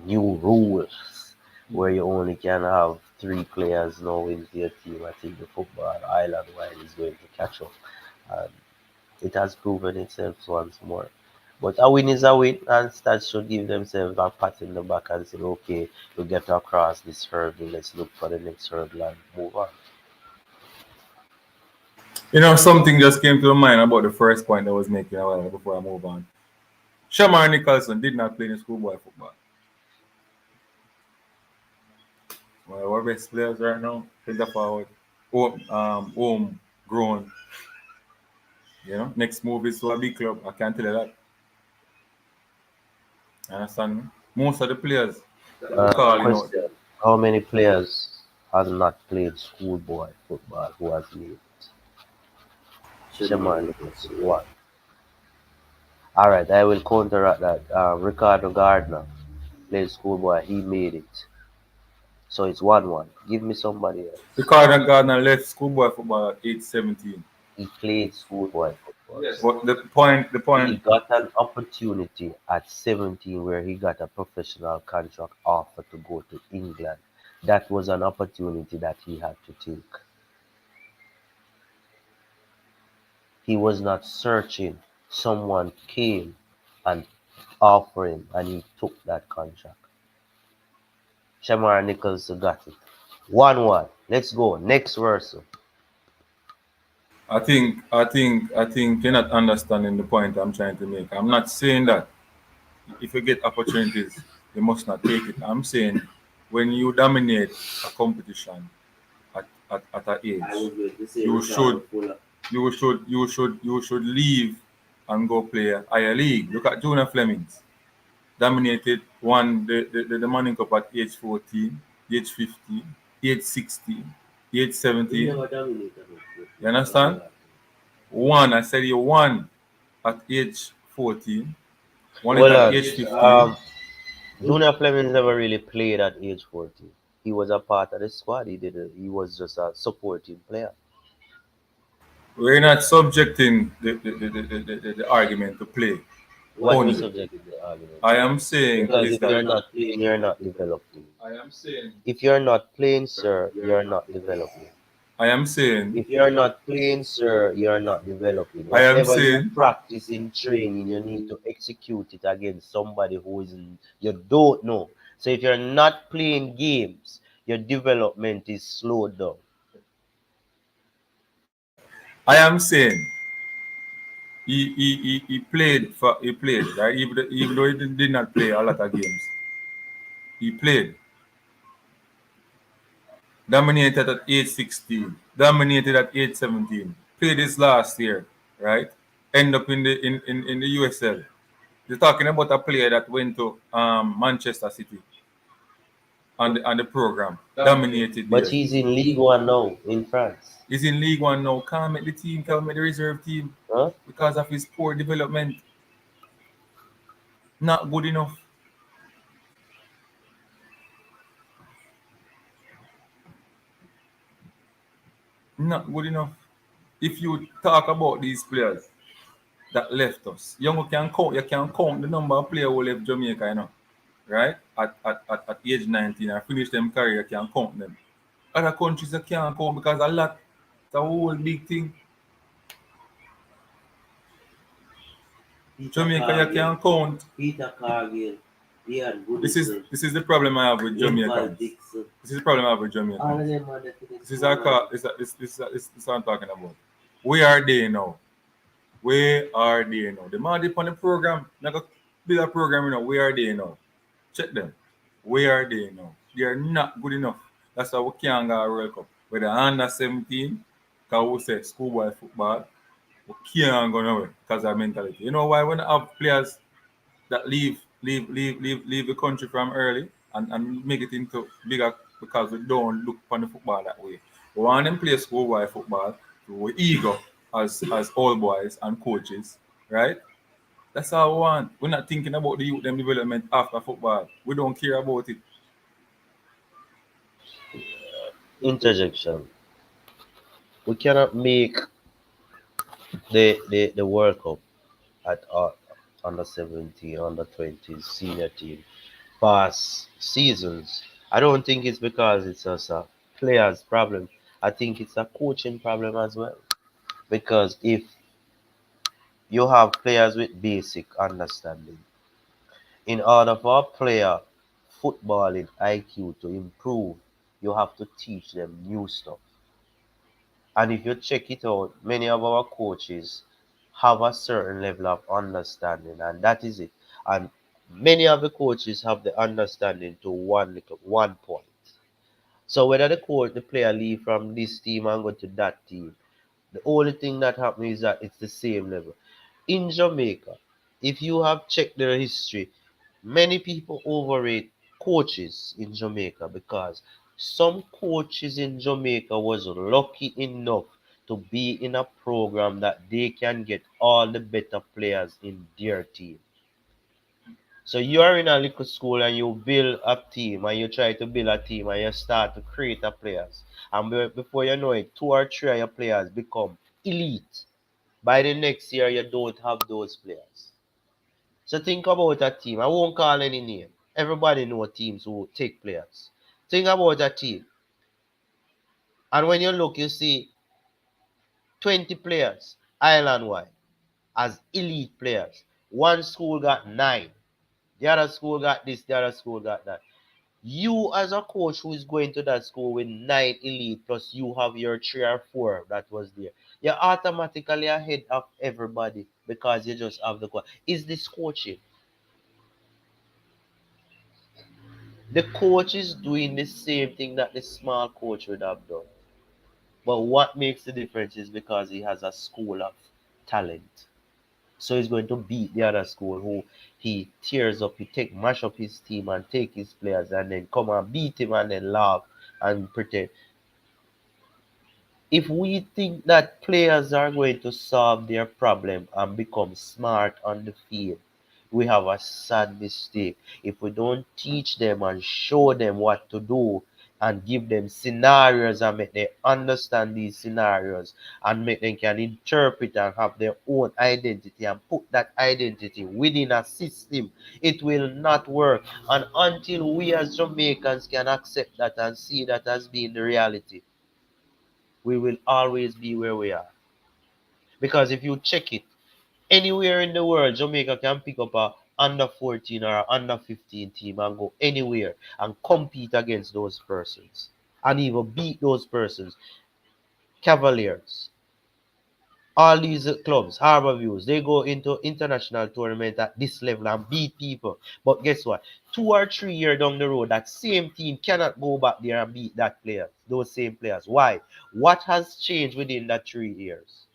Speaker 4: new rules where you only can have 3 players now into your team. I think the football island wide is going to catch up. And it has proven itself once more. But a win is a win, and Stats should give themselves a pat in the back and say, okay, we get across this hurdle, let's look for the next hurdle and move on.
Speaker 3: Something just came to mind about the first point I was making a while before I move on. Shamar Nicholson did not play in schoolboy football. One of our best players right now, center forward, home grown. Next move is to a big club. I can't tell you that. Understand me? Most of the players that we're calling out.
Speaker 4: Question: how many players has not played schoolboy football who has made it? Shamar Nicholson, one. All right, I will counteract that. Ricardo Gardner played schoolboy, he made it. So it's 1-1. Give me somebody else.
Speaker 3: Ricardo Gardner left schoolboy football at age 17.
Speaker 4: He played schoolboy football.
Speaker 3: Yes. But the point.
Speaker 4: He got an opportunity at 17 where he got a professional contract offer to go to England. That was an opportunity that he had to take. He was not searching. Someone came and offered him, and he took that contract. Shamar Nicholson got it. 1-1. Let's go. Next verse.
Speaker 3: I think you're not understanding the point I'm trying to make. I'm not saying that if you get opportunities, you must not take it. I'm saying when you dominate a competition at an age, you should leave and go play a higher league. Look at Jonah Flemings. Dominated, won the Manning Cup at age 14, age 15, age 16, age 17. You understand? One, I said you won at age 14, won it at age 15.
Speaker 4: Junior Fleming never really played at age 14. He was a part of the squad. He was just a supporting player.
Speaker 3: We're not subjecting the argument to play.
Speaker 4: What we
Speaker 3: Only.
Speaker 4: subject is the argument.
Speaker 3: I am saying
Speaker 4: Because
Speaker 3: is
Speaker 4: if you're
Speaker 3: that
Speaker 4: not playing, you're not developing.
Speaker 3: I am saying
Speaker 4: If you're not playing, sir, you're not developing.
Speaker 3: I am saying
Speaker 4: If you're not playing, sir, you're not developing.
Speaker 3: I am
Speaker 4: Whatever you
Speaker 3: saying
Speaker 4: practice in training, you need to execute it against somebody who isn't, you don't know. So if you're not playing games, your development is slowed down.
Speaker 3: I am saying he played right, even though he did not play a lot of games. He played, dominated at age 16, dominated at age 17, played his last year, right? End up in the USL. You're talking about a player that went to Manchester City on the program, dominated
Speaker 4: But
Speaker 3: there.
Speaker 4: he's in League One now in France.
Speaker 3: He's in League One now. Can't make the team, can't make the reserve team
Speaker 4: Huh?
Speaker 3: because of his poor development. Not good enough. Not good enough. If you talk about these players that left us, you can count the number of players who left Jamaica, right? At age 19 and finish them career, you can count them. Other countries you can't count because a lot, it's a whole big thing.
Speaker 4: Peter
Speaker 3: Jamaica, you
Speaker 4: Cargill,
Speaker 3: can count.
Speaker 4: Peter Cargill, Ian
Speaker 3: This is
Speaker 4: Goodison,
Speaker 3: this is the problem I have with
Speaker 4: Inval
Speaker 3: Jamaicans.
Speaker 4: Dixon.
Speaker 3: This is the problem I have with
Speaker 4: All
Speaker 3: Jamaicans.
Speaker 4: of them are there for the
Speaker 3: This is
Speaker 4: school.
Speaker 3: our car. This what I'm talking about. We are there now. We are there now. The man dip on the program. Like a build a program, you know. We are there now. Check them. We are there now. They are not good enough. That's why we can't go World Cup. Whether under 17, because we say schoolboy football, we can't go nowhere because of mentality. You know why? When I have players that leave the country from early and make it into bigger because we don't look upon the football that way. We want them play schoolboy football. We're eager as old boys and coaches, right? That's all we want. We're not thinking about the youth them development after football. We don't care about it.
Speaker 4: Interjection. We cannot make the World Cup at under 17, under 20s, senior team past seasons. I don't think it's because it's just a players problem. I think it's a coaching problem as well. Because if you have players with basic understanding, in order for a player footballing IQ to improve, you have to teach them new stuff. And if you check it out, many of our coaches have a certain level of understanding, and that is it. And many of the coaches have the understanding to one point. So whether the player leave from this team and go to that team, the only thing that happens is that it's the same level. In Jamaica, if you have checked their history, many people overrate coaches in Jamaica because some coaches in Jamaica was lucky enough to be in a program that they can get all the better players in their team. So you are in a little school and you build a team and you try to build a team and you start to create a players. And before you know it, two or three of your players become elite. By the next year, you don't have those players. So think about a team. I won't call any name. Everybody know teams who take players. Think about a team. And when you look, you see 20 players island-wide as elite players. One school got 9. The other school got this, the other school got that. You as a coach who is going to that school with 9 elite plus you have your 3 or 4 that was there, you're automatically ahead of everybody because you just have the coach. Is this coaching? The coach is doing the same thing that the small coach would have done. But what makes the difference is because he has a school of talent. So he's going to beat the other school who he tears up, mash up his team and take his players and then come and beat him and then laugh and pretend. If we think that players are going to solve their problem and become smart on the field, we have a sad mistake. If we don't teach them and show them what to do and give them scenarios and make them understand these scenarios and make them can interpret and have their own identity and put that identity within a system, it will not work. And until we as Jamaicans can accept that and see that as being the reality, we will always be where we are. Because if you check it, anywhere in the world, Jamaica can pick up a under 14 or a under 15 team and go anywhere and compete against those persons and even beat those persons. Cavaliers, all these clubs, Harbour Views, they go into international tournament at this level and beat people. But guess what? 2 or 3 years down the road, that same team cannot go back there and beat that player, those same players. Why? What has changed within that 3 years?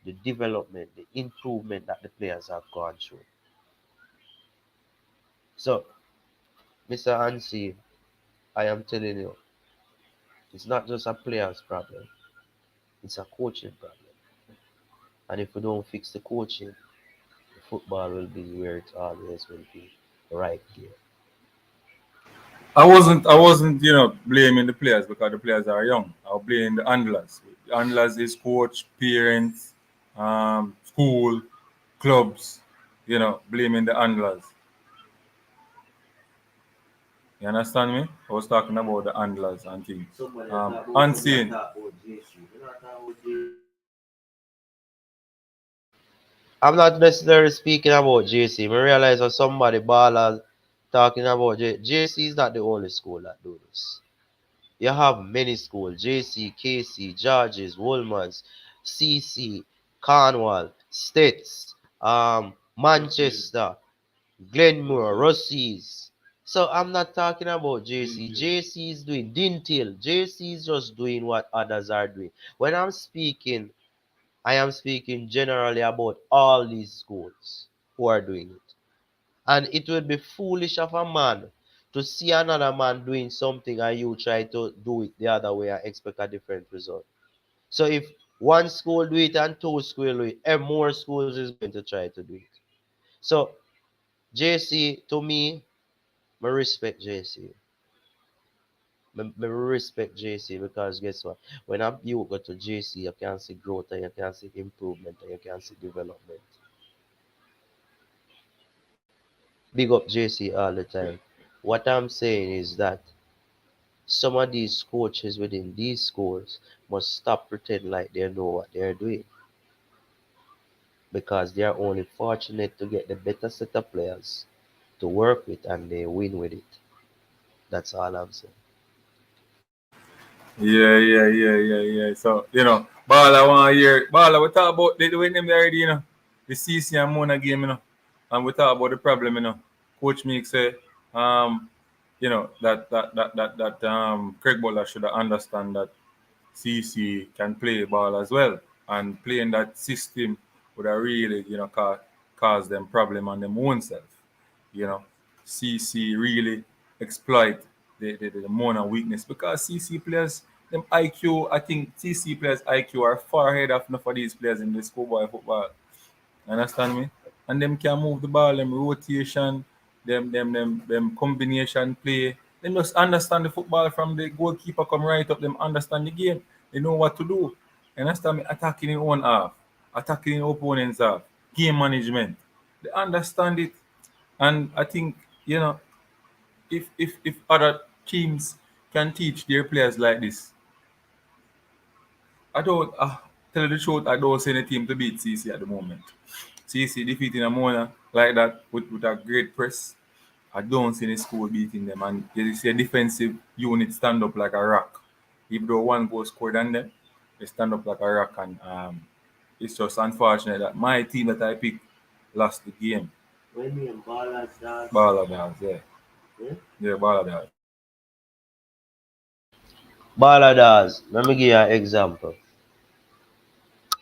Speaker 4: The development, the improvement that the players have gone through. So, Mr. Hansi, I am telling you, it's not just a player's problem, it's a coaching problem. And if we don't fix the coaching, football will be where it always will be, right here.
Speaker 3: I wasn't, blaming the players because the players are young. I was blaming the handlers. The handlers is coach, parents, school, clubs, blaming the handlers. You understand me? I was talking about the handlers and things. Unseen.
Speaker 4: I'm not necessarily speaking about JC. I realize that somebody ballers talking about JC is not the only school that do this. You have many schools: JC, KC, Georges, Woolmans, CC, Cornwall, States, Manchester, Glenmore, Rossies. So I'm not talking about JC. JC is doing Dintil. JC is just doing what others are doing. When I'm speaking, I am speaking generally about all these schools who are doing it. And it would be foolish of a man to see another man doing something and you try to do it the other way and expect a different result. So if one school do it and two school do it, and more schools is going to try to do it. So JC, to me, I respect JC. I respect JC because guess what? When you go to JC, you can see growth and you can see improvement and you can see development. Big up JC all the time. What I'm saying is that some of these coaches within these schools must stop pretending like they know what they're doing because they are only fortunate to get the better set of players to work with and they win with it. That's all I'm saying.
Speaker 3: Yeah. So, Bala one year. Bala, we talk about the win them already, the CC and Mona game, and we talk about the problem, Coach Meek say, that Craig Butler should understand that CC can play ball as well. And playing that system would have really, cause them problem on them own self. You know, CC really exploit the Mona weakness because CC players, them IQ, I think CC players IQ are far ahead of enough of these players in the schoolboy football. Understand me? And them can move the ball, them rotation, them combination play. Them just understand the football from the goalkeeper come right up. Them understand the game. They know what to do. Understand me? Attacking in own half, attacking in opponent's half, game management. They understand it. And I think, if other teams can teach their players like this, I don't tell you the truth, I don't see any team to beat CC at the moment. CC defeating Amona like that with a great press. I don't see any school beating them. And you see a defensive unit stand up like a rock. If though one goal scored on them, they stand up like a rock. And it's just unfortunate that my team that I picked lost the game.
Speaker 4: When me and
Speaker 3: Balladas, yeah. Yeah, Balladas.
Speaker 4: Balladas, let me give you an example.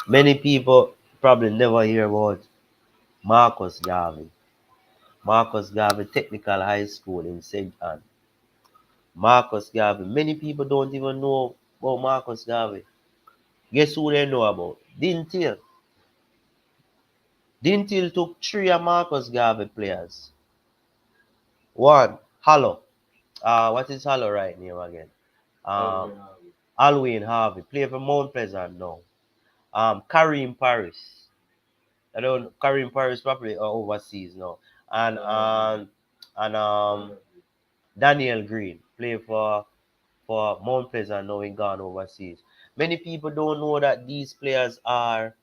Speaker 4: Many people probably never hear about Marcus Garvey. Marcus Garvey Technical High School in St. Anne. Marcus Garvey. Many people don't even know about Marcus Garvey. Guess who they know about? Dintil. Dintil took three of Marcus Garvey players. One, Hallow. What is Hallow right now again? Um, Alwyn Harvey. Play for Mount Pleasant now. Kareem Paris. I don't Kareem Paris probably overseas now. And Daniel Green play for Mount Pleasant now in gone overseas. Many people don't know that these players are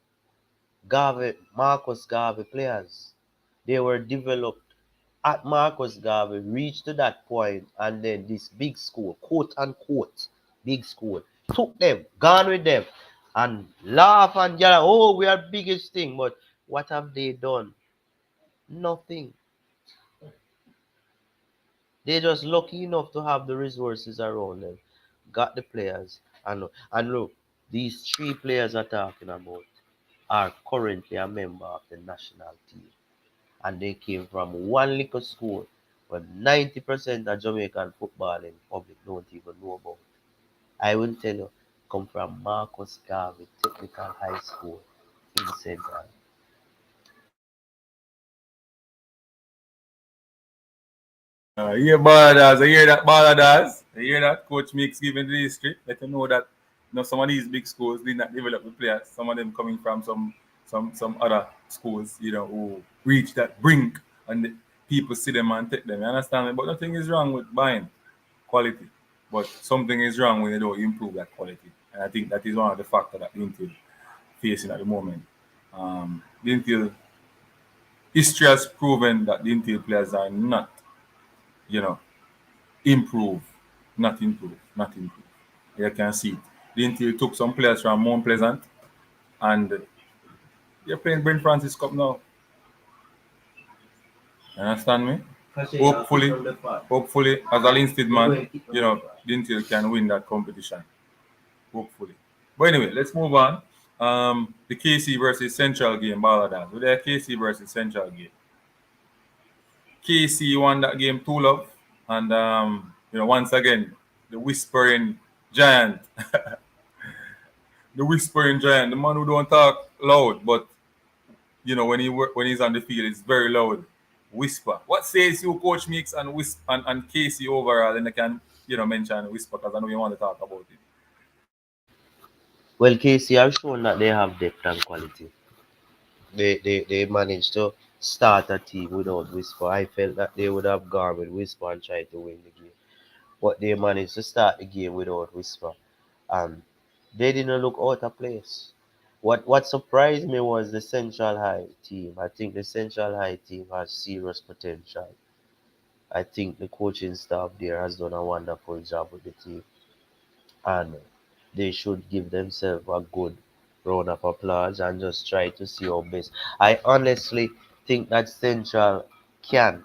Speaker 4: Marcus Garvey players. They were developed at Marcus Garvey, reached to that point, and then this big school, quote unquote, big school, took them, gone with them, and laugh and yell, oh, we are biggest thing. But what have they done? Nothing. They're just lucky enough to have the resources around them, got the players, and look, these three players are talking about are currently a member of the national team. And they came from one little school where 90% of Jamaican football in public don't even know about. I will tell you, come from Marcus Garvey Technical High School in Central.
Speaker 3: Yeah, Balladas. I hear that, Balladas. I hear that. Coach Meeks giving the history. Let them know that some of these big schools did not develop the players. Some of them coming from some other schools, who reach that brink and the people see them and take them. You understand me? But nothing is wrong with buying quality. But something is wrong when you don't improve that quality. And I think that is one of the factors that Linfield facing at the moment. Linfield history has proven that the Intel players are not, you know, improve, not improve, not improve. You can see it. The Intel took some players from Mount Pleasant and you're playing Brent Francis Cup now. You understand me? Hopefully, hopefully, as a Linstead man, the Intel can win that competition. Hopefully. But anyway, let's move on. The KC versus Central game, Balladas. With their KC versus Central game. KC won that game 2-love. And once again, the whispering giant. The whispering giant, the man who don't talk loud, but when he's on the field, it's very loud. Whisper. What says you, Coach Mix and and Casey overall? And I can mention whisper because I know you want to talk about it.
Speaker 4: Well, KC have shown that they have depth and quality. They managed to start a team without Whisper. I felt that they would have gone with Whisper and tried to win the game. But they managed to start the game without Whisper. And they didn't look out of place. What surprised me was the Central High team. I think the Central High team has serious potential. I think the coaching staff there has done a wonderful job with the team. And they should give themselves a good round of applause and just try to see how best. I honestly think that Central can,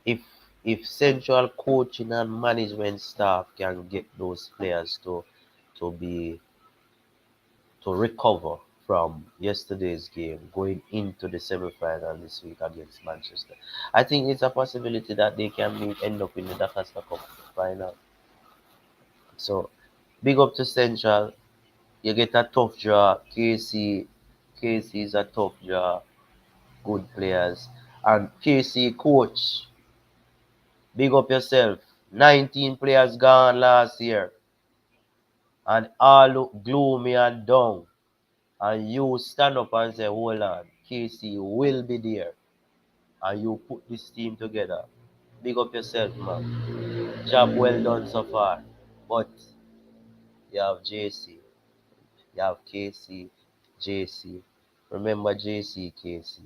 Speaker 4: if Central coaching and management staff can get those players to to recover from yesterday's game going into the semi-final this week against Manchester. I think it's a possibility that they can end up in the Dakar Cup final. So big up to Central. You get a tough draw. KC is a tough draw. Good players. And KC coach, big up yourself. 19 players gone last year. And all look gloomy and down. And you stand up and say, hold on, KC will be there. And you put this team together. Big up yourself, man. Job well done so far. But you have JC. You have KC, JC. Remember JC, KC.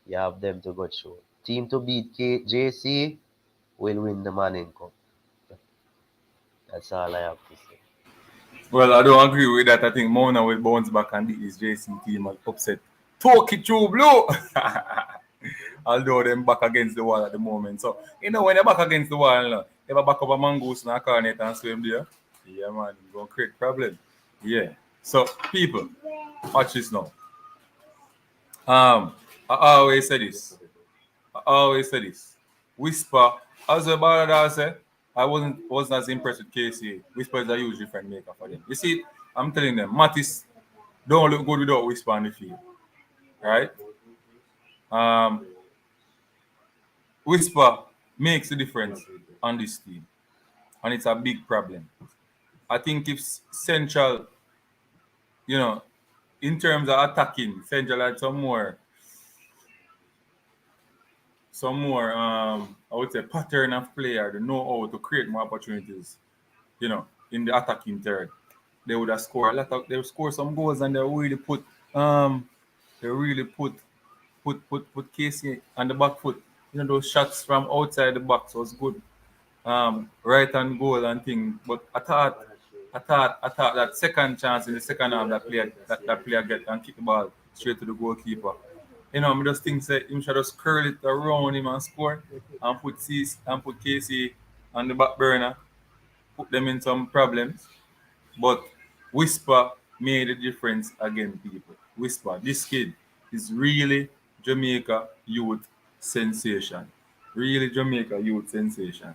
Speaker 4: You have them to go through. Team to beat JC will win the Manning Cup. That's all I have to say.
Speaker 3: Well, I don't agree with that. I think Mona will bounce back and beat his JC team and upset. Talk it through, Blue! Although them back against the wall at the moment. So, when they're back against the wall, they back up a mongoose in a cornet and swim there. Yeah, man, it's going to create problem. Yeah. So, people, watch this now. I always say this. Whisper, as a ballad say, I wasn't as impressed with KC. Whisper is a huge different maker for them. You see, I'm telling them, Mattis don't look good without Whisper on the field. Right? Whisper makes a difference on this team. And it's a big problem. I think if Central, in terms of attacking, Central had some more, I would say, pattern of player. They know how to create more opportunities, in the attacking third. They would have scored they would score some goals and they really put Casey on the back foot. Those shots from outside the box was good. Right hand goal and thing. But I thought that second chance in the second half that player get and kick the ball straight to the goalkeeper. I just think say him should just curl it around him and score and put Casey on the back burner, put them in some problems. But Whisper made a difference again, people. Whisper, this kid is really Jamaica youth sensation. Really Jamaica youth sensation.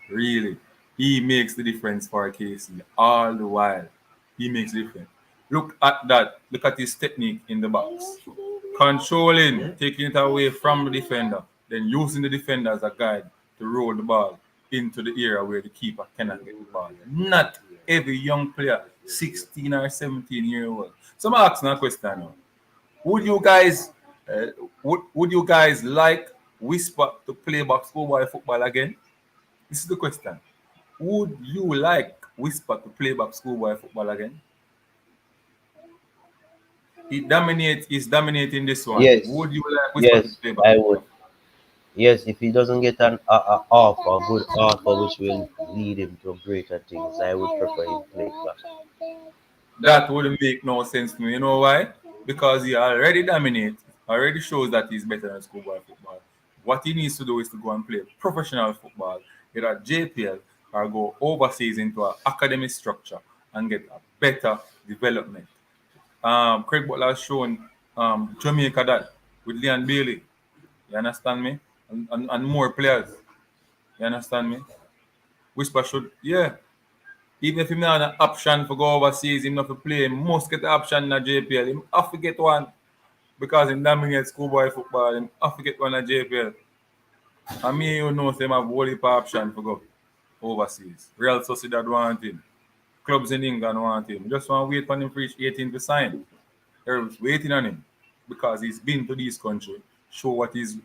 Speaker 3: Really. He makes the difference for KC all the while. He makes the difference. Look at that. Look at his technique in the box. Controlling, taking it away from the defender, then using the defender as a guide to roll the ball into the area where the keeper cannot get the ball. Not every young player, 16 or 17 year old. So I'm asking a question now. Would you guys like Whisper to play back schoolboy football again? This is the question. Would you like Whisper to play back schoolboy football again? He's dominating this one.
Speaker 4: Yes,
Speaker 3: Would you like Whisper to
Speaker 4: yes,
Speaker 3: play back?
Speaker 4: I would. Yes, if he doesn't get an offer, a good offer which will lead him to greater things, I would prefer him play back.
Speaker 3: That wouldn't make no sense to me. You know why? Because he already dominates, already shows that he's better than schoolboy football. What he needs to do is to go and play professional football, either JPL or go overseas into an academic structure and get a better development. Craig Butler has shown Jamaica that with Leon Bailey. You understand me? And more players. You understand me? Whisper should, yeah. Even if him not an option for go overseas, him not for play, he must get the option in the JPL. Him have to get one because him dominate schoolboy football. Him have to get one in the JPL. And me, you know, him have whole heap of option for go overseas. Real Sociedad want him. Clubs in England want him. Just want to wait for him to reach 18 to sign. They're waiting on him because he's been to this country, show what he's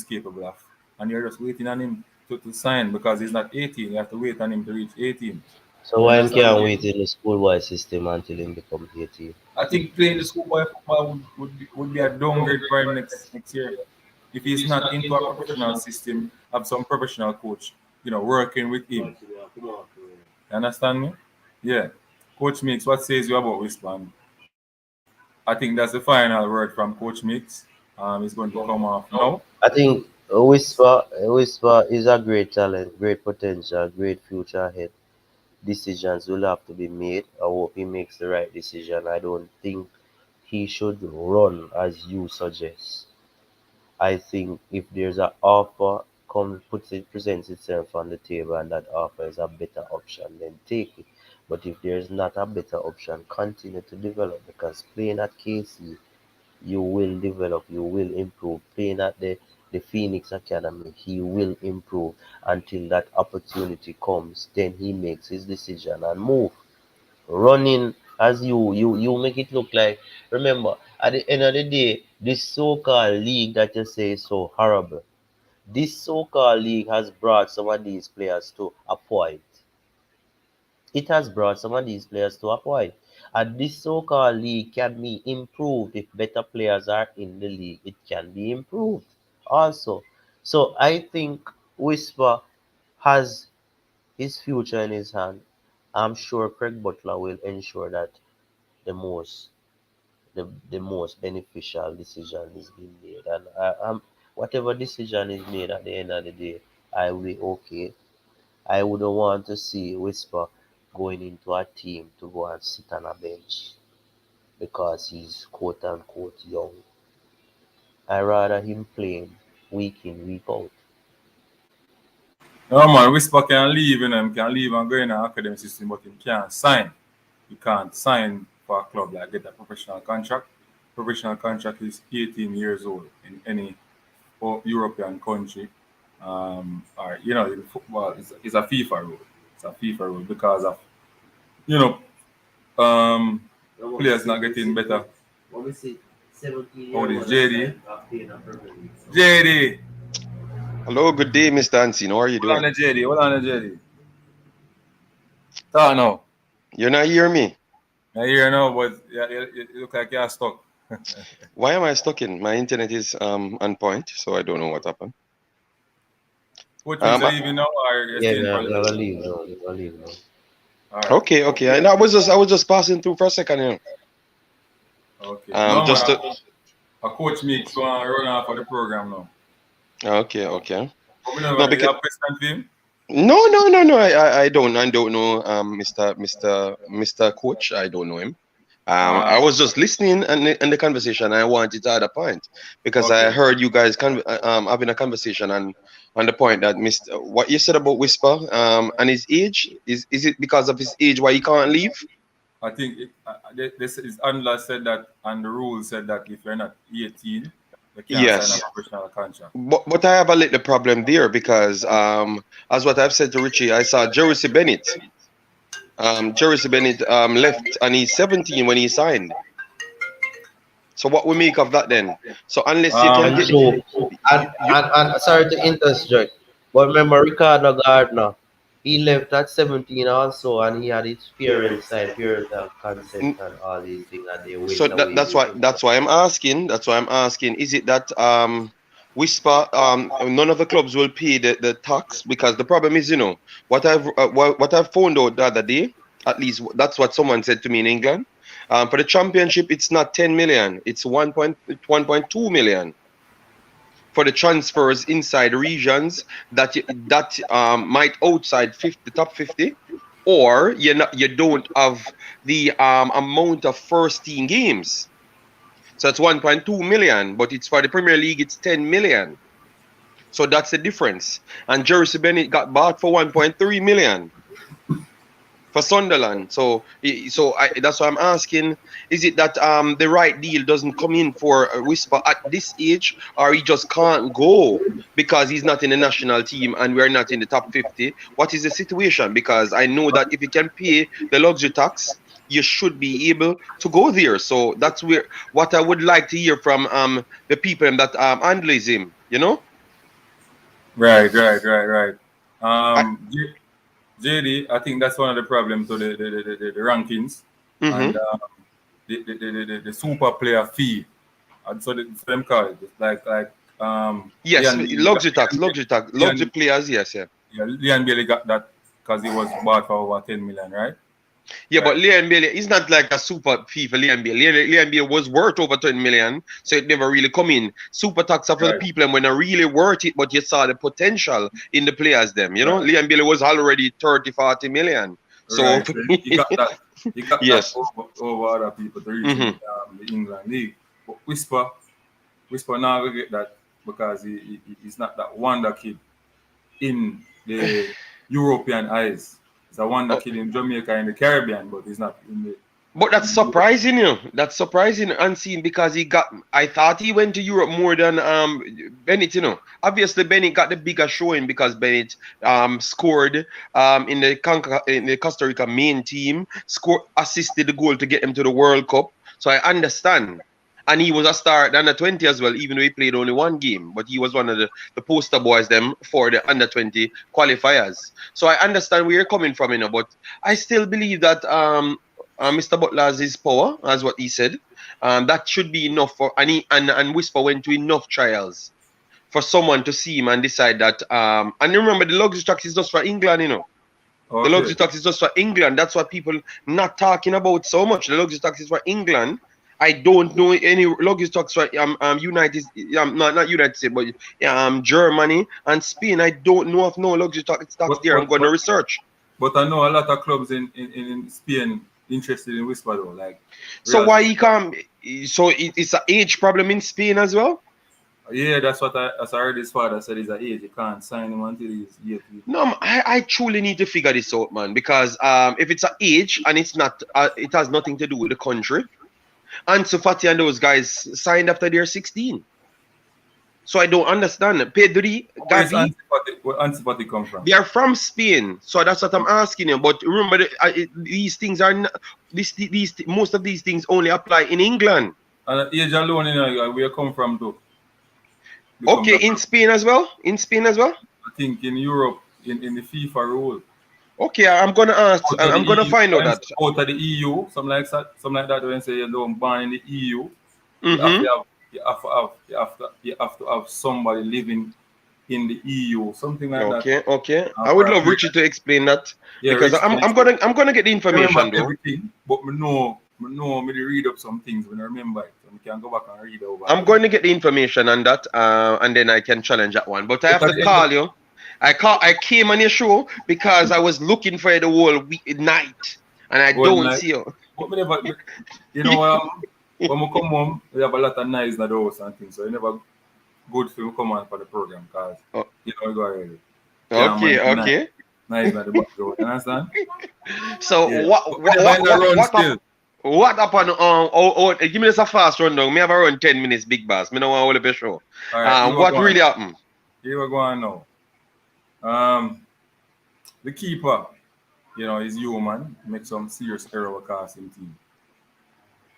Speaker 3: capable of. And you're just waiting on him to sign because he's not 18. You have to wait on him to reach 18.
Speaker 4: So
Speaker 3: You
Speaker 4: why
Speaker 3: understand
Speaker 4: can't
Speaker 3: me?
Speaker 4: wait in the schoolboy system until he becomes 18?
Speaker 3: I think playing the schoolboy football would be a downgrade for him next year. If he's not into a professional system, have some professional coach, working with him. You understand me? Yeah. Coach Mix, what says you about Whisper? I think that's the final word from Coach Mix. He's going to come off now.
Speaker 4: I think Whisper is a great talent, great potential, great future ahead. Decisions will have to be made. I hope he makes the right decision. I don't think he should run as you suggest. I think if there's an offer presents itself on the table and that offer is a better option, then take it. But if there's not a better option, continue to develop because playing at KC, you will develop, you will improve. Playing at the Phoenix Academy, he will improve until that opportunity comes. Then he makes his decision and move. Running as you make it look like, remember, at the end of the day, this so-called league that you say is so horrible. This so-called league has brought some of these players to a point. It has brought some of these players to a point. And this so-called league can be improved if better players are in the league. It can be improved also. So I think Whisper has his future in his hand. I'm sure Craig Butler will ensure that the most the most beneficial decision is being made. And whatever decision is made at the end of the day, I will be okay. I wouldn't want to see Whisper going into a team to go and sit on a bench because he's quote unquote young. I rather him playing week in, week out.
Speaker 3: No man, Whisper can leave, him can leave and go in an academic system, but he can't sign. You can't sign for a club like get a professional contract. Professional contract is 18 years old in any European country. Or in football, it's a FIFA rule. It's a FIFA rule because of you know um, players not getting better. Oh, this JD. JD.
Speaker 6: Hello, good day, Mr. Hansen. How are you
Speaker 3: Hold on
Speaker 6: doing?
Speaker 3: the JD. Hold on the JD. Talk now.
Speaker 6: You're not hearing me.
Speaker 3: I hear now, but you look like you're stuck.
Speaker 6: Why am I stuck in? My internet is on point, so I don't know what happened.
Speaker 3: What means
Speaker 6: I-
Speaker 3: leaving now or you're
Speaker 4: Yeah,
Speaker 3: staying for a
Speaker 4: never
Speaker 3: little?
Speaker 4: leave now. Never leave now.
Speaker 3: All right.
Speaker 6: okay. And I was just passing through for a second,
Speaker 3: Okay.
Speaker 6: Um,
Speaker 3: No,
Speaker 6: just
Speaker 3: man.
Speaker 6: to,
Speaker 3: A coach makes go and run off of the program now.
Speaker 6: okay.
Speaker 3: But we know
Speaker 6: No,
Speaker 3: you
Speaker 6: because
Speaker 3: have question for him?
Speaker 6: no. I don't know, Mr. Coach. I don't know him. I was just listening and the conversation. I wanted to add a point because I
Speaker 3: Okay.
Speaker 6: heard you guys having a conversation on the point that Mr. What you said about Whisper and his age is it because of his age why he can't leave?
Speaker 3: I think this is Andla said that, and the rule said that if you're not 18, you can't sign
Speaker 6: Yes,
Speaker 3: a professional contract.
Speaker 6: but I have a little problem there because as what I've said to Richie, I saw Jersey Bennett. Jersey Bennett left and he's 17 when he signed. So what we make of that then? So unless you can
Speaker 4: And
Speaker 6: get
Speaker 4: so, and sorry to interject, but remember Ricardo Gardner, He left at 17 also, and he had his parents sign parental consent
Speaker 6: N-
Speaker 4: and all these things, and they
Speaker 6: So
Speaker 4: went away
Speaker 6: that's
Speaker 4: with
Speaker 6: why
Speaker 4: him.
Speaker 6: that's why I'm asking. That's why I'm asking. Is it that Whisper none of the clubs will pay the tax? Because the problem is, what I've found out the other day. At least that's what someone said to me in England. For the championship, it's not 10 million. It's 1.2 million for the transfers inside regions that might outside 50, the top 50, or you don't have the amount of first team games. So it's 1.2 million, but it's for the Premier League, it's 10 million. So that's the difference. And Jersey Bennett got bought for 1.3 million for Sunderland. That's why I'm asking: is it that the right deal doesn't come in for Whisper at this age, or he just can't go because he's not in the national team and we're not in the top 50? What is the situation? Because I know that if you can pay the luxury tax, you should be able to go there. So that's where what I would like to hear from the people that handles him.
Speaker 3: Right, right, right, right.
Speaker 6: I,
Speaker 3: JD, I think that's one of the problems to the rankings
Speaker 6: mm-hmm.
Speaker 3: and the super player fee. And so the them call it like
Speaker 6: Yes, luxury
Speaker 3: Leon,
Speaker 6: players. Yes, yeah.
Speaker 3: yeah, Leon Bailey got that because he was bought for over 10 million, right?
Speaker 6: Yeah, but
Speaker 3: Right.
Speaker 6: Leon Bailey is not like a super fee for Leon Bailey. Leon Bailey was worth over 20 million, so it never really come in. Super tax are for the
Speaker 3: Right.
Speaker 6: people and when they really worth it, but you saw the potential in the players them.
Speaker 3: Right.
Speaker 6: Leon Bailey was already 30, 40 million. So
Speaker 3: Right. So he got that. He got that
Speaker 6: yes.
Speaker 3: over other people to reach
Speaker 6: Hmm.
Speaker 3: in the England league. But Whisper now will get that because he's not that wonder kid in the European eyes. He's a wonder
Speaker 6: Oh,
Speaker 3: kid in Jamaica and the Caribbean, but he's not in the.
Speaker 6: but that's surprising, That's surprising unseen because I thought he went to Europe more than Bennett. Obviously Bennett got the bigger showing because Bennett scored in the Costa Rica main team, assisted the goal to get him to the World Cup. So I understand. And he was a star at under 20 as well, even though he played only one game. But he was one of the poster boys them for the under 20 qualifiers. So I understand where you're coming from, but I still believe that Mr. Butler has his power, as what he said. That should be enough for and Whisper went to enough trials for someone to see him and decide that. And remember, the luxury tax is just for England. The
Speaker 3: Okay.
Speaker 6: luxury tax is just for England. That's what people not talking about so much. The luxury tax is for England. I don't know any luxury tax for United, not United States, but Germany and Spain. I don't know of no luxury tax
Speaker 3: But
Speaker 6: there. I'm
Speaker 3: but
Speaker 6: going to
Speaker 3: but
Speaker 6: research.
Speaker 3: but I know a lot of clubs in Spain interested in Whisper though, like
Speaker 6: So
Speaker 3: Real.
Speaker 6: why he can't? So it's an age problem in Spain as well.
Speaker 3: Yeah, that's what as I heard his father said he's at age. You can't sign him until he's 18.
Speaker 6: No, I truly need to figure this out, man. Because if it's an age and it's not, it has nothing to do with the country. Ansu Fati and those guys signed after they're 16. So I don't understand. Pedri,
Speaker 3: Where's
Speaker 6: Gavi,
Speaker 3: Where Antipati come from?
Speaker 6: they are from Spain. So that's what I'm asking you. But remember, these things are not, most of these things only apply in England.
Speaker 3: And age alone, where you come from too.
Speaker 6: Okay,
Speaker 3: Becomes a
Speaker 6: in
Speaker 3: problem.
Speaker 6: Spain as well. In Spain as well.
Speaker 3: I think in Europe, in the FIFA rule,
Speaker 6: Okay, I'm gonna ask.
Speaker 3: out of the
Speaker 6: I'm gonna
Speaker 3: EU,
Speaker 6: find out that.
Speaker 3: out of the EU, something like that. When you say you don't born in the EU, you have
Speaker 6: Mm-hmm.
Speaker 3: to have, you have to have somebody living in the EU, something like that.
Speaker 6: Okay, okay. I
Speaker 3: For
Speaker 6: would
Speaker 3: a
Speaker 6: love
Speaker 3: period.
Speaker 6: Richie to explain that
Speaker 3: Yeah,
Speaker 6: because
Speaker 3: Rich can
Speaker 6: I'm gonna get the
Speaker 3: I remember
Speaker 6: information though.
Speaker 3: everything, but me read up some things when I remember it, so I can go back and read over
Speaker 6: I'm
Speaker 3: again.
Speaker 6: going to get the information on that, and then I can challenge that one. But I
Speaker 3: But
Speaker 6: have
Speaker 3: at
Speaker 6: to
Speaker 3: the end of
Speaker 6: call you. I came on your show because I was looking for you the whole night, and I
Speaker 3: the whole
Speaker 6: don't
Speaker 3: night,
Speaker 6: see you.
Speaker 3: but me never, when we come home, we have a lot of noise in the house and things, so it never good for me come on for the program because
Speaker 6: Oh,
Speaker 3: we go already. Can't
Speaker 6: okay,
Speaker 3: manage the night.
Speaker 6: okay.
Speaker 3: Nice in the background, you understand?
Speaker 6: So
Speaker 3: Yeah.
Speaker 6: what
Speaker 3: But
Speaker 6: what
Speaker 3: we
Speaker 6: what
Speaker 3: never in the
Speaker 6: what
Speaker 3: run
Speaker 6: what up?
Speaker 3: still.
Speaker 6: What up on give me just a fast rundown. Me have around 10 minutes, big boss. Me no want to hold up your show.
Speaker 3: Alright, you were
Speaker 6: What
Speaker 3: going
Speaker 6: really
Speaker 3: now.
Speaker 6: happened?
Speaker 3: You were going now. The keeper, is human, make some serious error with casting team.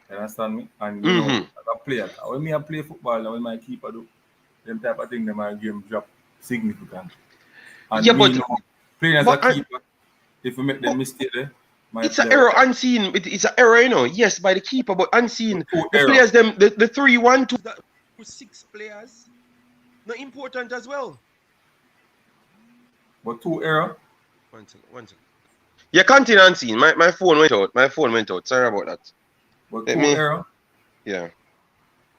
Speaker 3: You understand me? And
Speaker 6: Mm-hmm.
Speaker 3: as a player, when me I play football now when my keeper do, them type of thing, them my game drop significant.
Speaker 6: Yeah,
Speaker 3: And me
Speaker 6: but
Speaker 3: know Playing as
Speaker 6: But
Speaker 3: a keeper, if we make the mistake there,
Speaker 6: it's an error unseen. It's an error, you know. Yes, by the keeper, but unseen. The
Speaker 3: error.
Speaker 6: players, them the 3-1-2, that 6 players, not important as well.
Speaker 3: But 2 error.
Speaker 6: One second. Yeah, continue unseen. My phone went out. Sorry about that.
Speaker 3: But
Speaker 6: Let
Speaker 3: 2
Speaker 6: me.
Speaker 3: error.
Speaker 6: Yeah.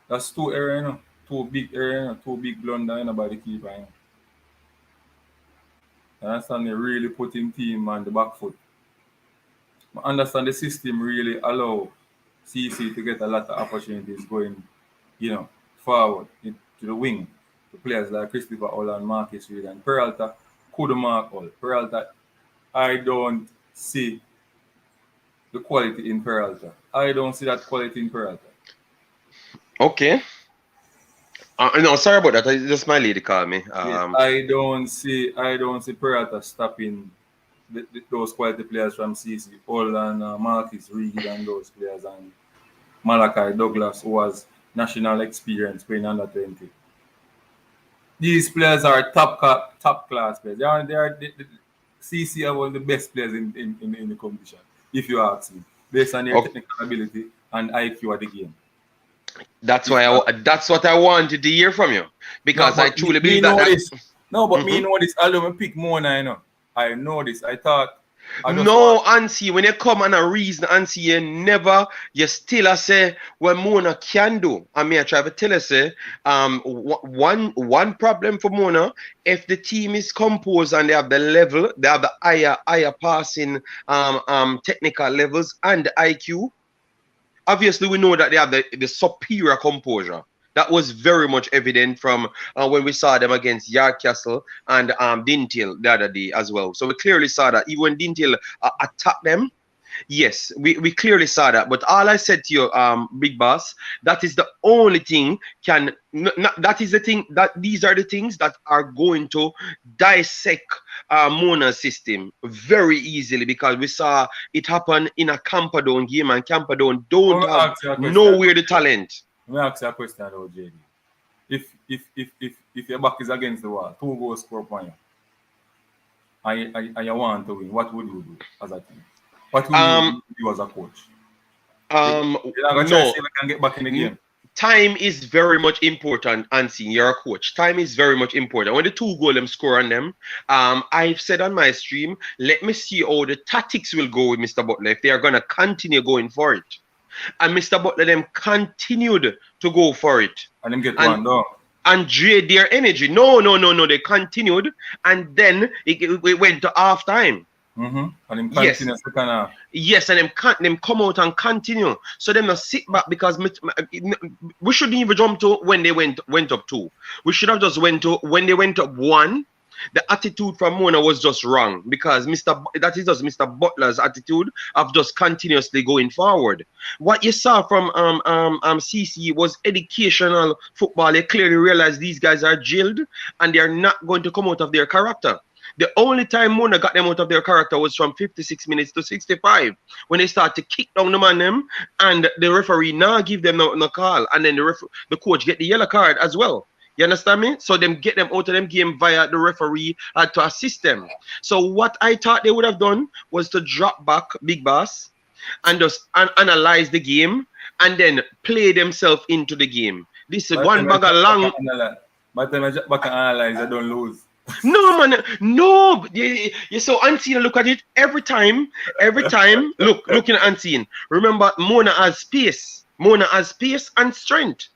Speaker 3: That's 2 error, you know. 2 big error, you know. 2 big blunder, you know, by the keeper, you know. I understand they really putting team on the back foot. I understand the system really allow CC to get a lot of opportunities going, you know, forward to the wing. The players like Christopher Hull and Marcus Reed and Peralta could mark all. Peralta, I don't see the quality in Peralta. I don't see that quality in Peralta.
Speaker 6: Okay. No, sorry about that. Just my lady called me.
Speaker 3: I don't see Peralta stopping those quality players from CC. Hull and Marcus Reed and those players and Malachi Douglas, who has national experience playing under 20. These players are top class players. They are the CC are one of the best players in the competition, if you ask me, based on their technical ability and IQ at the game.
Speaker 6: That's what I wanted to hear from you, because I truly believe that.
Speaker 3: Me know this. I don't pick more now, you know. I know this.
Speaker 6: Ansi, when you come on a reason, Ansi, you still say what Mona can do. I mean, I try to tell you, say, one problem for Mona, if the team is composed and they have the level, they have the higher passing technical levels and the IQ, obviously we know that they have the superior composure. That was very much evident from when we saw them against Yardcastle and Dintil the other day as well. So we clearly saw that even when Dintil attacked them, yes, we clearly saw that. But all I said to you, Big Boss, that is the only thing that is the thing, that these are the things that are going to dissect Mona's system very easily, because we saw it happen in a Camperdown game, and Camperdown don't have nowhere the talent.
Speaker 3: Let me ask you a question about JD. If your back is against the wall, 2 goals score upon you, and you want to win, what would you do as a team? What would you do as a coach? You're not going to try to see if I can get back in the game.
Speaker 6: Time is very much important, Ansi. You're a coach. Time is very much important. When the 2 goal them score on them, I've said on my stream, let me see how the tactics will go with Mr. Butler, if they are going to continue going for it. And Mr. Butler them continued to go for it.
Speaker 3: And them get one down.
Speaker 6: And drain their energy. No. They continued, and then it went to half time.
Speaker 3: And them continue second half.
Speaker 6: Yes, and them come out and continue. So them not sit back, because we shouldn't even jump to when they went up 2. We should have just went to when they went up 1. The attitude from Mona was just wrong, because that is just Mr. Butler's attitude of just continuously going forward. What you saw from CC was educational football. They clearly realized these guys are jailed and they are not going to come out of their character. The only time Mona got them out of their character was from 56 minutes to 65, when they start to kick down the man them, and the referee now give them no call, and then the coach get the yellow card as well. You understand me? So them get them out of them game via the referee to assist them. So what I thought they would have done was to drop back, Big Boss, and just analyze the game, and then play themselves into the game. This is one bag of long.
Speaker 3: By the time I back and analyze, I don't lose.
Speaker 6: No, man, no. You saw Unseen, look at it every time. Looking at Unseen. Remember, Mona has space and strength.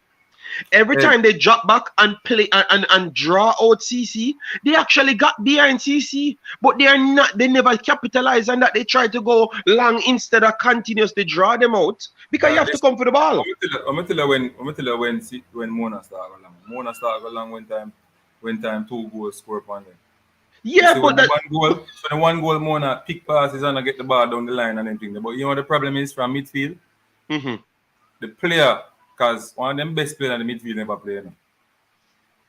Speaker 6: Every time they drop back and play and draw out CC, they actually got behind CC, but they never capitalize on that. They try to go long instead of continuously draw them out, because you have to come for the ball.
Speaker 3: I'm gonna tell you when Mona started along. Mona started along when time 2 goals score upon them.
Speaker 6: Yeah, but that
Speaker 3: the one goal Mona pick passes and get the ball down the line and everything. But you know what the problem is from midfield? The player, because one of them best players in the midfield never play.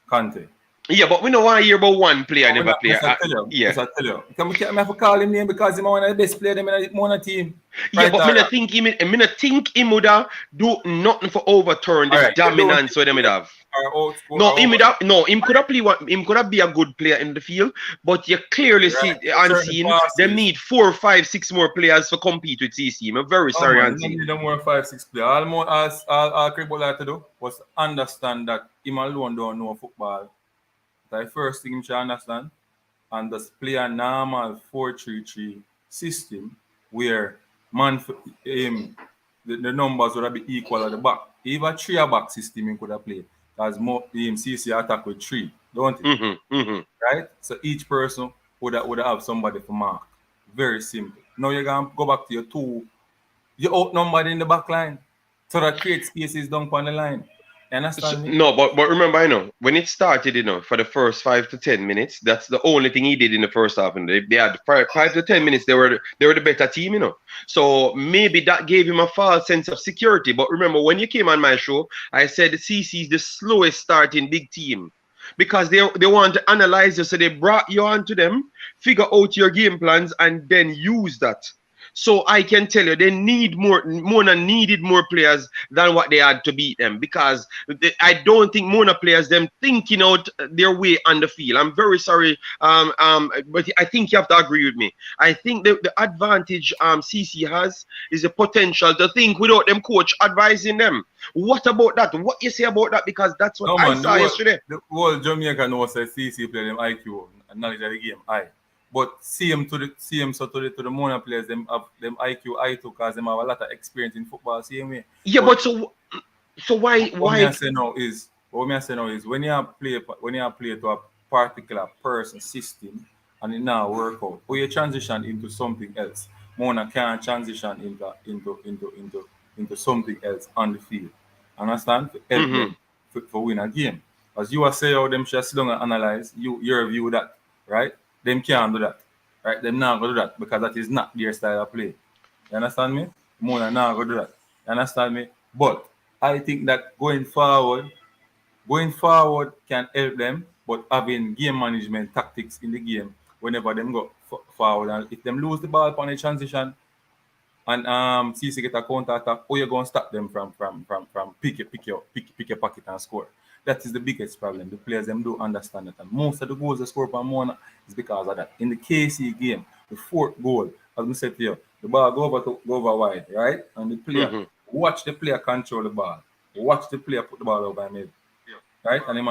Speaker 3: Kante.
Speaker 6: Yeah, but we don't want to hear about one player never play.
Speaker 3: I tell you.
Speaker 6: Yeah.
Speaker 3: I tell you. I have to call him name because he's one of the best players in the team.
Speaker 6: Yeah,
Speaker 3: Right,
Speaker 6: but
Speaker 3: all
Speaker 6: me
Speaker 3: right.
Speaker 6: not think him would have do nothing for overturn the
Speaker 3: All right.
Speaker 6: dominance where them would have. No, him could have him could have be a good player in the field, but you clearly see and
Speaker 3: certain
Speaker 6: seen
Speaker 3: passes.
Speaker 6: them need 4, 5, 6 more players to compete with CC. I'm very sorry,
Speaker 3: man,
Speaker 6: Auntie.
Speaker 3: need more 5, 6 players. All Cribble had to do was understand that him alone don't know football. The first thing him should understand and just play a normal 4-3-3 system where the numbers would be equal at the back. Even a 3-back system he could have played. Because more CC attack with 3, don't it? Right? So each person would have somebody for mark. Very simple. Now you're gonna go back to your 2. You outnumbered in the back line. So that creates spaces down on the line. You understand me?
Speaker 6: No, but remember, when it started, for the first 5 to 10 minutes, that's the only thing he did in the first half. And they had 5 to 10 minutes. They were the better team, So maybe that gave him a false sense of security. But remember, when you came on my show, I said the CC is the slowest starting big team because they want to analyze you. So they brought you onto them, figure out your game plans, and then use that. So I can tell you they need Mona needed more players than what they had to beat them because I don't think Mona players them thinking out their way on the field. I'm very sorry, but I think you have to agree with me. I think the advantage CC has is the potential to think without them coach advising them. What about that? What you say about that? Because that's what I saw yesterday.
Speaker 3: The whole Jamaica knows that CC play them IQ and knowledge of the game high. But to the Mona players, them have them IQ high too because them have a lot of experience in football same way.
Speaker 6: Yeah, but so why?
Speaker 3: What I say now is when you play to a particular person system and it now work out, or you transition into something else. Mona can't transition into something else on the field. Understand? To help them for win a game. As you are saying, how them should sit down and analyze your view that, right? Them can't do that. Right? Them not gonna do that because that is not their style of play. You understand me? Mona not gonna do that. You understand me? But I think that going forward can help them, but having game management tactics in the game whenever them go forward, and if them lose the ball upon a transition and CC get a counter attack, how you gonna stop them from pick your pocket and score? That is the biggest problem. The players them do understand that, and most of the goals they score from Mona is because of that. In the KC game, the 4th goal, as I said to you, the ball go over wide, right? And the player watch the player control the ball. Watch the player put the ball over mid. Right? And him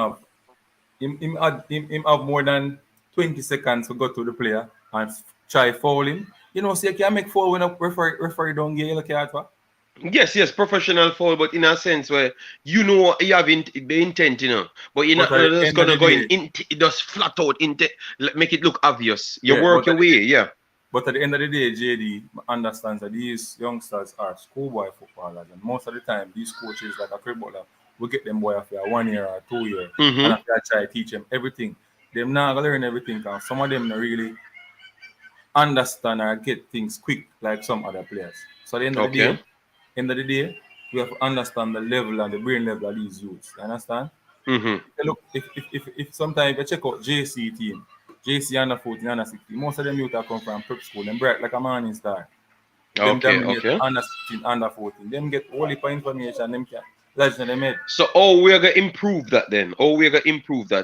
Speaker 3: have more than 20 seconds to go to the player and try foul him. So you can make foul when a referee don't get yellow card for.
Speaker 6: Yes, professional foul, but in a sense where you have the intent, but you're not just gonna go in just flat out make it look obvious. You work your way, yeah.
Speaker 3: But at the end of the day, JD understands that these youngsters are schoolboy footballers, and most of the time, these coaches like a footballer will get them boy after 1 year or 2 year, and after I try to teach them everything. Them not gonna learn everything, because some of them don't really understand or get things quick like some other players. So at the end of the day, we have to understand the level and the brain level of these youths. You understand? Look, if sometimes you check out JC team, JC under 14, under 16, most of them youth are come from prep school, them bright like a Mannings+Stats. Them dominate under 16, under 14. Them get all the information, them can lodge in them head.
Speaker 6: So how we're gonna improve that then?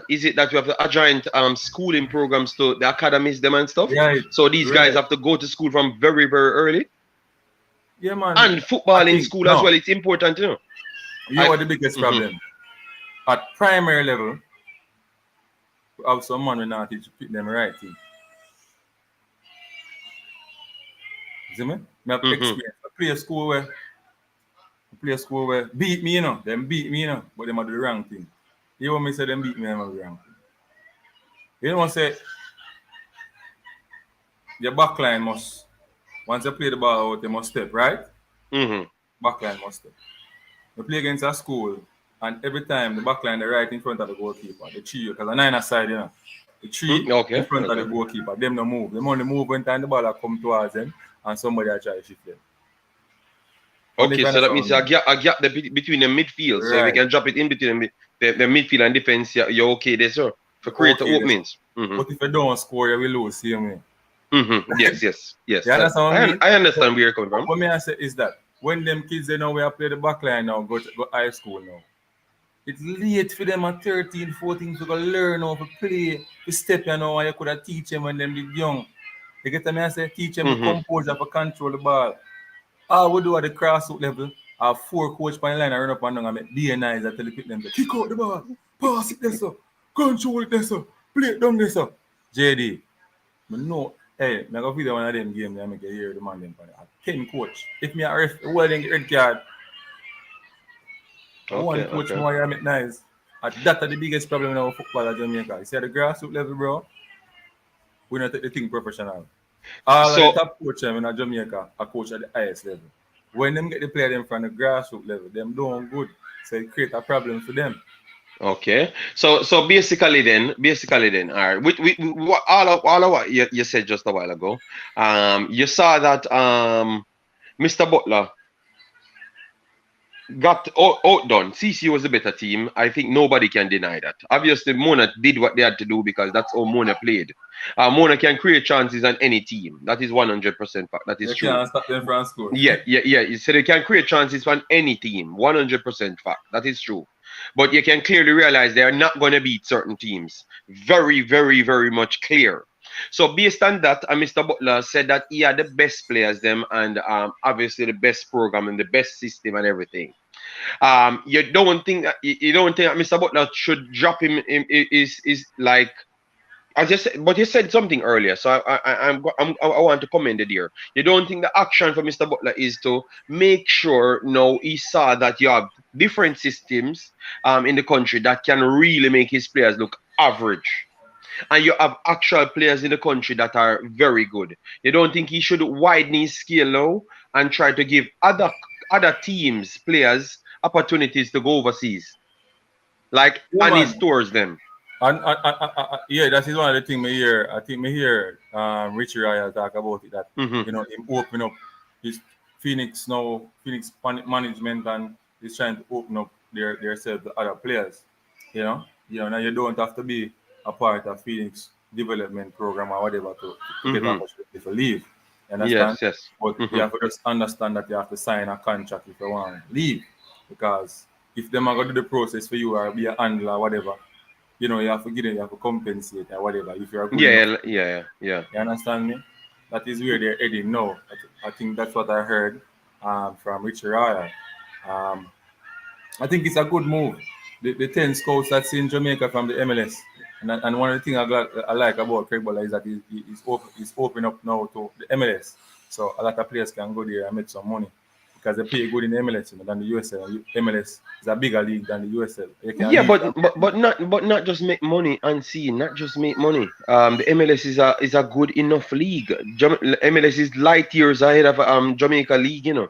Speaker 6: Is it that we have to adjoint schooling programs to the academies them and stuff?
Speaker 3: Right.
Speaker 6: So these guys have to go to school from very, very early?
Speaker 3: Yeah, man.
Speaker 6: And football in school as well, it's important,
Speaker 3: You know what the biggest problem? At primary level, we have some man who not teach them right thing. See me? I have experience. I play a school where beat me, Them beat me, but them do the wrong thing. You want me to say them beat me, them do the wrong thing. You know what I say? Your backline must, once you play the ball out, they must step, right? Backline must step. We play against a school, and every time the backline they're right in front of the goalkeeper. The three, because the 9 aside, the three in front of the goalkeeper. Them no move. Them only move when time the ball come towards them, and somebody will try to shift them.
Speaker 6: Okay, so that means a gap between the midfield. Right. So if you can drop it in between the midfield and defense, you're okay there, sir. For create the
Speaker 3: Okay,
Speaker 6: openings. Mm-hmm.
Speaker 3: but if you don't score, you will lose same way.
Speaker 6: Mm-hmm. Yes.
Speaker 3: You understand what I mean?
Speaker 6: I understand where you're coming from.
Speaker 3: What me I say is that when them kids they know where I play the back line now, go high school now. It's late for them at 13, 14 to go learn how to play, to step, you know, and you could have teach them when them big young. You get me? I say teach them the composure for control the ball. All we do at the grassroots level, our 4 coach by the line, I run up and down and make DNIs and tell the them to kick out the ball, pass it there, sir, control it there, sir, play it down there, sir. JD, but no, hey, I go video one of them games, I make you hear the man them for 10 coach. If me a ref, well then get red card. One coach more I make nice. And that's the biggest problem in our football at Jamaica. You see at the grassroots level, bro, we don't take the thing professional. All the top coach in Jamaica are coach at the highest level. When them get the player them from the grassroots level, them doing good. So it create a problem for them.
Speaker 6: Okay. So basically then, all right. All of what you said just a while ago. You saw that Mr. Butler got outdone. CC was a better team. I think nobody can deny that. Obviously, Mona did what they had to do because that's how Mona played. Mona can create chances on any team. That is 100% fact. That is true.
Speaker 3: You can't stop them from scoring.
Speaker 6: Yeah. So they can create chances on any team. 100% fact. That is true. But you can clearly realize they are not going to beat certain teams. Very, very, very much clear. So based on that, Mr. Butler said that he had the best players them and obviously the best program and the best system and everything. You don't think that Mr. Butler should drop him is like I just said, but you said something earlier, so I want to comment it here. You don't think the action for Mr. Butler is to make sure now he saw that you have different systems in the country that can really make his players look average, and you have actual players in the country that are very good. You don't think he should widen his scale now and try to give other teams players opportunities to go overseas, like and he stores them.
Speaker 3: And yeah, that is one of the things me hear. I think me hear Richie Ryan talk about it that you know him open up his Phoenix management and he's trying to open up their self to other players. You know, now you don't have to be a part of Phoenix development program or whatever to get an opportunity to leave. You understand?
Speaker 6: Yes.
Speaker 3: But you have to just understand that you have to sign a contract if you want to leave, because if them are going to do the process for you or be a handler or whatever, you know, you have to give them, you have to compensate or whatever. If you're good enough.
Speaker 6: Yeah.
Speaker 3: You understand me? That is where they're heading now. I think that's what I heard from Richie Ryan. I think it's a good move. The 10 scouts that's in Jamaica from the MLS. And one of the things I like about Craig Butler is that he's open up now to the MLS. So a lot of players can go there and make some money, because they pay good in the MLS than the USL. MLS is a bigger league than the USL.
Speaker 6: Yeah, but not just make money unseen, not just make money. The MLS is a good enough league. MLS is light years ahead of Jamaica League, you know.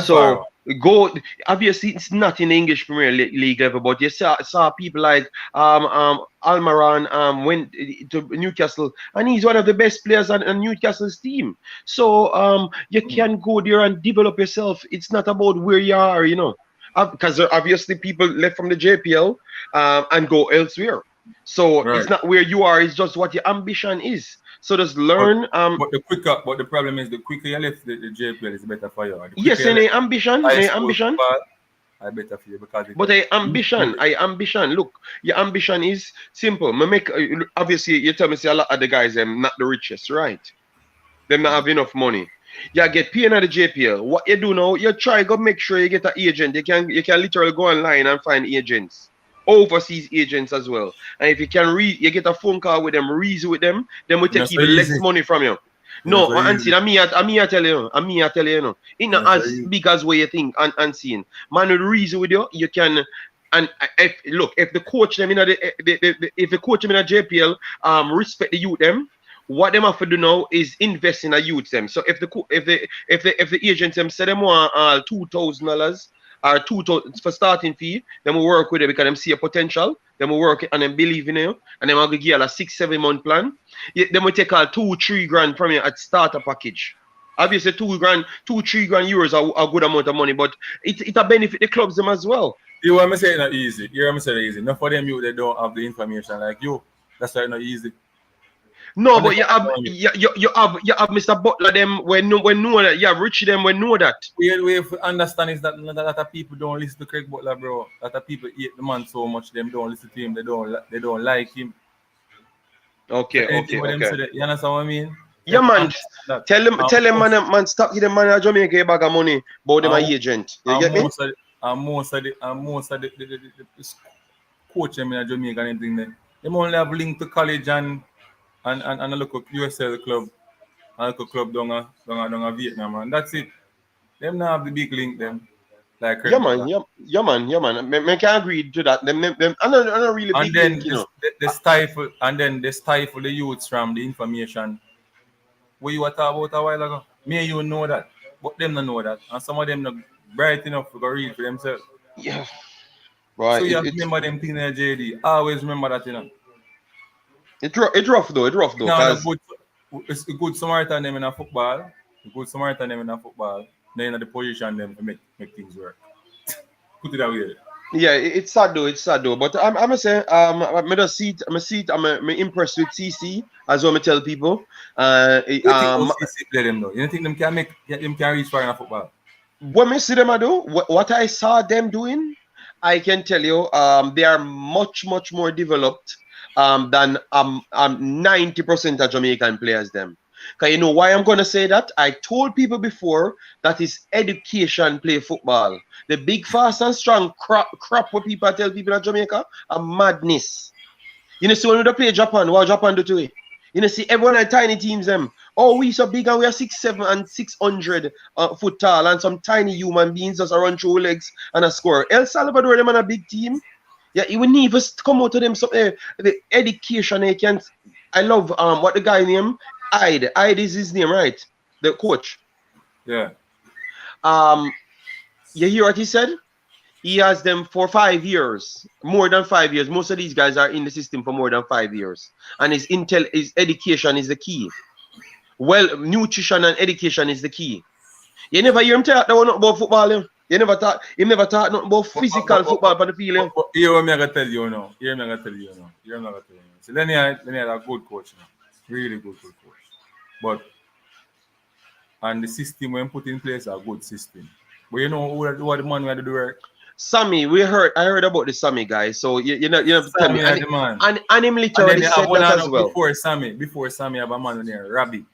Speaker 6: So go, obviously it's not in the English Premier League level, but you saw people like Almiron went to Newcastle, and he's one of the best players on Newcastle's team. So you can go there and develop yourself. It's not about where you are, you know, because obviously people left from the JPL and go elsewhere. So it's not where you are, it's just what your ambition is. So just learn.
Speaker 3: But the problem is the quicker you left the JPL is better for you.
Speaker 6: Yes, and ambition.
Speaker 3: I better for you because.
Speaker 6: But ambition. Look, your ambition is simple. Obviously you tell me say a lot of the guys not the richest, right? Them not have enough money. You get paid at the JPL. What you do now, you try go make sure you get an agent. You can literally go online and find agents. Overseas agents as well, and if you can you get a phone call with them, reason with them, then we take even less money from you. No, Unseen, I tell you, it's not as big as what you think. Unseen, man, with reason with you, you can. And if the coach them in if the coach them in a JPL, respect the youth them. What them have to do now is invest in a youth them. So if the agents them say them want $2,000. Or $2,000 for starting fee, then we work with it because them see a potential. Then we work and then believe in you, and then we'll give you a 6-7 month plan. Then we take all 2-3 grand from you at starter package. Obviously, 2-3 grand euros are a good amount of money, but it a benefit the clubs them as well.
Speaker 3: You want me say not easy? You want me say easy? Not for them you they don't have the information like you. That's why it's not easy.
Speaker 6: No,
Speaker 3: But
Speaker 6: but
Speaker 3: they
Speaker 6: you
Speaker 3: can't
Speaker 6: have
Speaker 3: tell me.
Speaker 6: you have Mr. Butler them when know that you have Richie them when know that.
Speaker 3: We have to understand is that a lot of people don't listen to Craig Butler, bro. A lot of people hate the man so much, them don't listen to him. They don't like him. So
Speaker 6: Okay,
Speaker 3: anything
Speaker 6: okay,
Speaker 3: with them
Speaker 6: okay.
Speaker 3: say that, you understand what I mean? You
Speaker 6: Yeah,
Speaker 3: have to
Speaker 6: man.
Speaker 3: understand that.
Speaker 6: Tell them man stop giving man a Jamaica a bag of money, but them a
Speaker 3: And,
Speaker 6: agent. You
Speaker 3: and
Speaker 6: get me?
Speaker 3: most of the coach them in Jamaica and anything there. Them only have link to college and a local USL club, a local club down a Vietnam, and that's it. Them not have the big link them like
Speaker 6: Yeah,
Speaker 3: Craig
Speaker 6: man.
Speaker 3: Butler.
Speaker 6: Yeah, man. Me can agree to that. Them. I know really
Speaker 3: And
Speaker 6: big link,
Speaker 3: then
Speaker 6: you know.
Speaker 3: they stifle the youths from the information. What you were talking about a while ago. Me and you know that, but them don't know that, and some of them not bright enough to go read for themselves.
Speaker 6: Yeah,
Speaker 3: So
Speaker 6: right.
Speaker 3: you have to remember them things in JD. Always remember that, you know.
Speaker 6: It's rough though. It's rough though,
Speaker 3: Now,
Speaker 6: cause
Speaker 3: it's a good Samaritan them in a football. A good Samaritan them in a football. Then in the position them to make things work. Put it that way.
Speaker 6: yeah, it's sad though. It's sad though. But I'm gonna say me just see it. I'm impressed with CC as well. Me tell people.
Speaker 3: You think OCC play them though? You think them can reach far in a football?
Speaker 6: When me see them I do, what I saw them doing, I can tell you, they are much more developed than 90% of Jamaican players them. Cause you know why I'm gonna say that? I told people before that is education play football. The big fast and strong crap what people tell people in Jamaica are madness. You know, see when we play Japan, what Japan do to it? You know, see everyone at tiny teams them. Oh, we so big and we are 6'7" and 600 foot tall, and some tiny human beings just run through legs and a score. El Salvador, them on a big team. Yeah, you will need to come out to them some the education they can. I love what the guy name Ide is his name, right? The coach.
Speaker 3: Yeah.
Speaker 6: You hear what he said? He has them for 5 years, more than 5 years. Most of these guys are in the system for more than 5 years, and his education is the key. Well, nutrition and education is the key. You never hear him talk about football. You never talk. He never talk nothing about physical football for the field.
Speaker 3: Here what me gonna tell you now. Here me gonna tell you now. Here me gonna tell you. So Lenny had a good coach now. Really good coach. But and the system when put in place a good system. But you know what the man we had to do work?
Speaker 6: Sammy, I heard about the Sammy guy. So you know tell me.
Speaker 3: Sammy the man.
Speaker 6: And him literally said that as well.
Speaker 3: Before Sammy have a man in there, Robbie.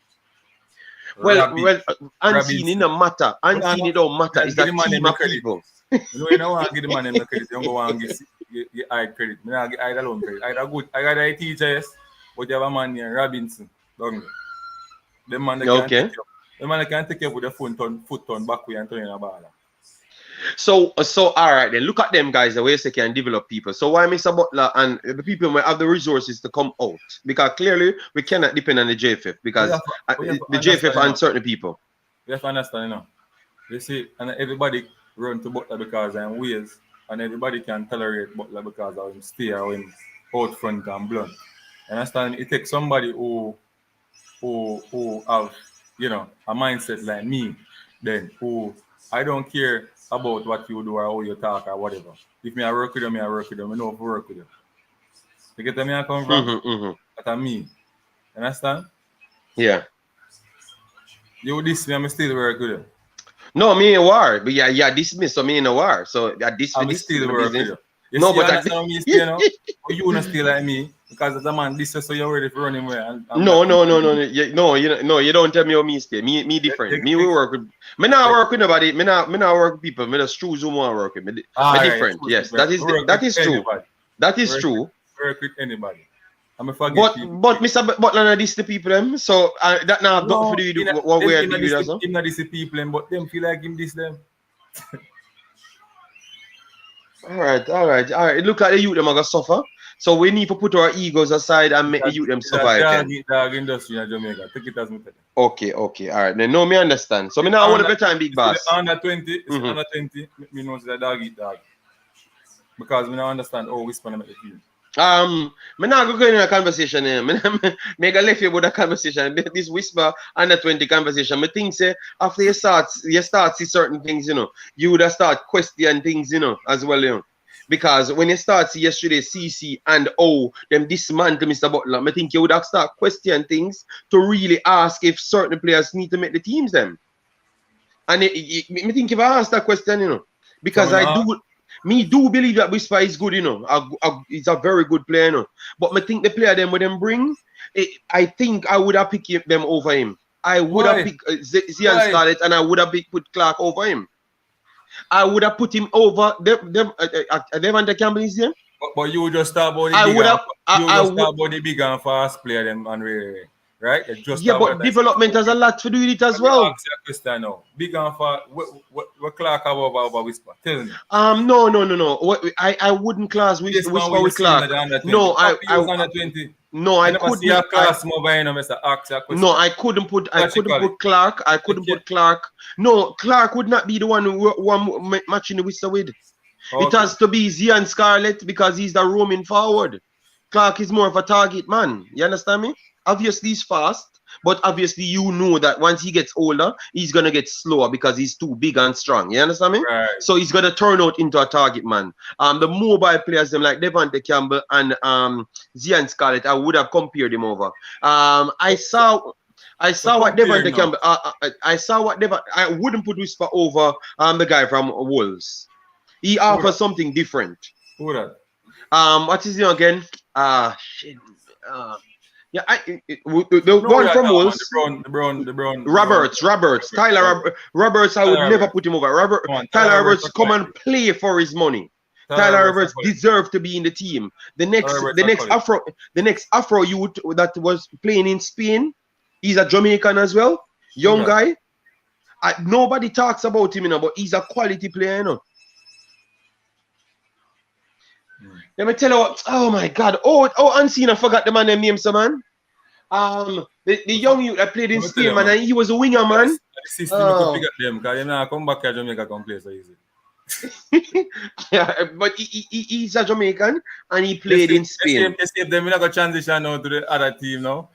Speaker 6: Well, Ancini no matter. Ancini don't matter. It's a team of people.
Speaker 3: You know, want to give the man the credit. You don't want to give I credit. I don't give I alone credit. I good. I got a teacher, yes, but you have a man here, Robinson. Don't you? The man that can take you. The man that can take you with the foot turn back way and turn in a ball.
Speaker 6: So all right then. Look at them guys. The way they can develop people. So why Mr. Butler and the people might have the resources to come out, because clearly we cannot depend on the JFF because the JFF and certain people.
Speaker 3: You have to understand, you know. You see, and everybody run to Butler because I'm ways, and everybody can tolerate Butler because of him stay or him out front and blunt. You understand? It takes somebody who have, you know, a mindset like me, then who I don't care about what you do or how you talk or whatever. If me I work with them, I work with them. I know how to work with them. You get where I come from? That's me. You understand?
Speaker 6: Yeah.
Speaker 3: You this me, I still work with them.
Speaker 6: No, me in war. But yeah, dismiss, so me in a war. So this
Speaker 3: I'm still work with you. You
Speaker 6: no,
Speaker 3: see,
Speaker 6: but
Speaker 3: you understand me still, you know? But you not still like me because as a man, this is so you're ready for running away.
Speaker 6: No. You don't tell me how me stay. Me different. Me we work with. Me not work with nobody. Me not work with people. Me just choose who want to work with. Me different.
Speaker 3: Right,
Speaker 6: yes, that is true.
Speaker 3: Anybody.
Speaker 6: That is true.
Speaker 3: Work with anybody. I'm a forget
Speaker 6: but Mr. Butler, this the people them. So that now have nothing to do with what we are doing.
Speaker 3: Him not this the people, but them feel like him this them.
Speaker 6: All right. Look at the youth them are gonna suffer. So we need to put our egos aside and make the youth them suffer.
Speaker 3: Dog industry in Jamaica. Take it as me tell
Speaker 6: you. Okay. All right. Then no, me understand. So me now want to time big boss.
Speaker 3: Under 20, under 20. Me know that dog eat dog. Because we don't understand how we spend the feel.
Speaker 6: Me not go in a conversation here. Me go left you with a conversation. This whisper under 20 conversation. Me think say after you start see certain things, you know, you would have start questioning things, you know, as well, you know. Because when you start see yesterday, CC and O, them dismantle Mr. Butler, I think you would have start question things to really ask if certain players need to make the teams them. And I think if I ask that question, you know, because do believe that Whisper is good, you know. He's a very good player, you know. But I think the player them with them bring, I think I would have picked them over him. I would have picked Zian Scarlett and I would have put Clark over him. I would have put him over Devante Campbell is there.
Speaker 3: But you would just talk about the big and fast player them and really, right?
Speaker 6: But development has a lot to do with it as well.
Speaker 3: Ask you a question now. Big and fast, what Clark have over Whisper? Tell me.
Speaker 6: No. I wouldn't class Whisper with Clark. No, I couldn't. See a class no, I couldn't put Clark. I couldn't put Clark. No, Clark would not be the one who I'm matching the Whisper with. Okay. It has to be Zian Scarlett because he's the roaming forward. Clark is more of a target man. You understand me? Obviously he's fast, but obviously you know that once he gets older, he's gonna get slower because he's too big and strong. You understand me?
Speaker 3: Right.
Speaker 6: So he's gonna turn out into a target man. The mobile players them like Devante Campbell and Zian Scarlett, I would have compared him over. I saw what Devante Campbell. I wouldn't put Whisper over the guy from Wolves. He offers something different.
Speaker 3: Who that?
Speaker 6: What is he again? Shit. Yeah, the one from Wolves.
Speaker 3: The brown.
Speaker 6: Roberts. Tyler Roberts, I would never put him over. Tyler Roberts come and play for his money. Tyler Roberts deserves to be in the team. The next Afro youth that was playing in Spain, he's a Jamaican as well. Young guy. Nobody talks about him, you know, but he's a quality player, you know. Let me tell you what. Oh my God. Unseen. I forgot the man name, so man. The young youth that played in Spain, man, and he was a winger, man.
Speaker 3: Come back to Jamaica, come play so easy.
Speaker 6: Yeah, but he's a Jamaican and he played in Spain.
Speaker 3: If them not gonna transition now to the other team now,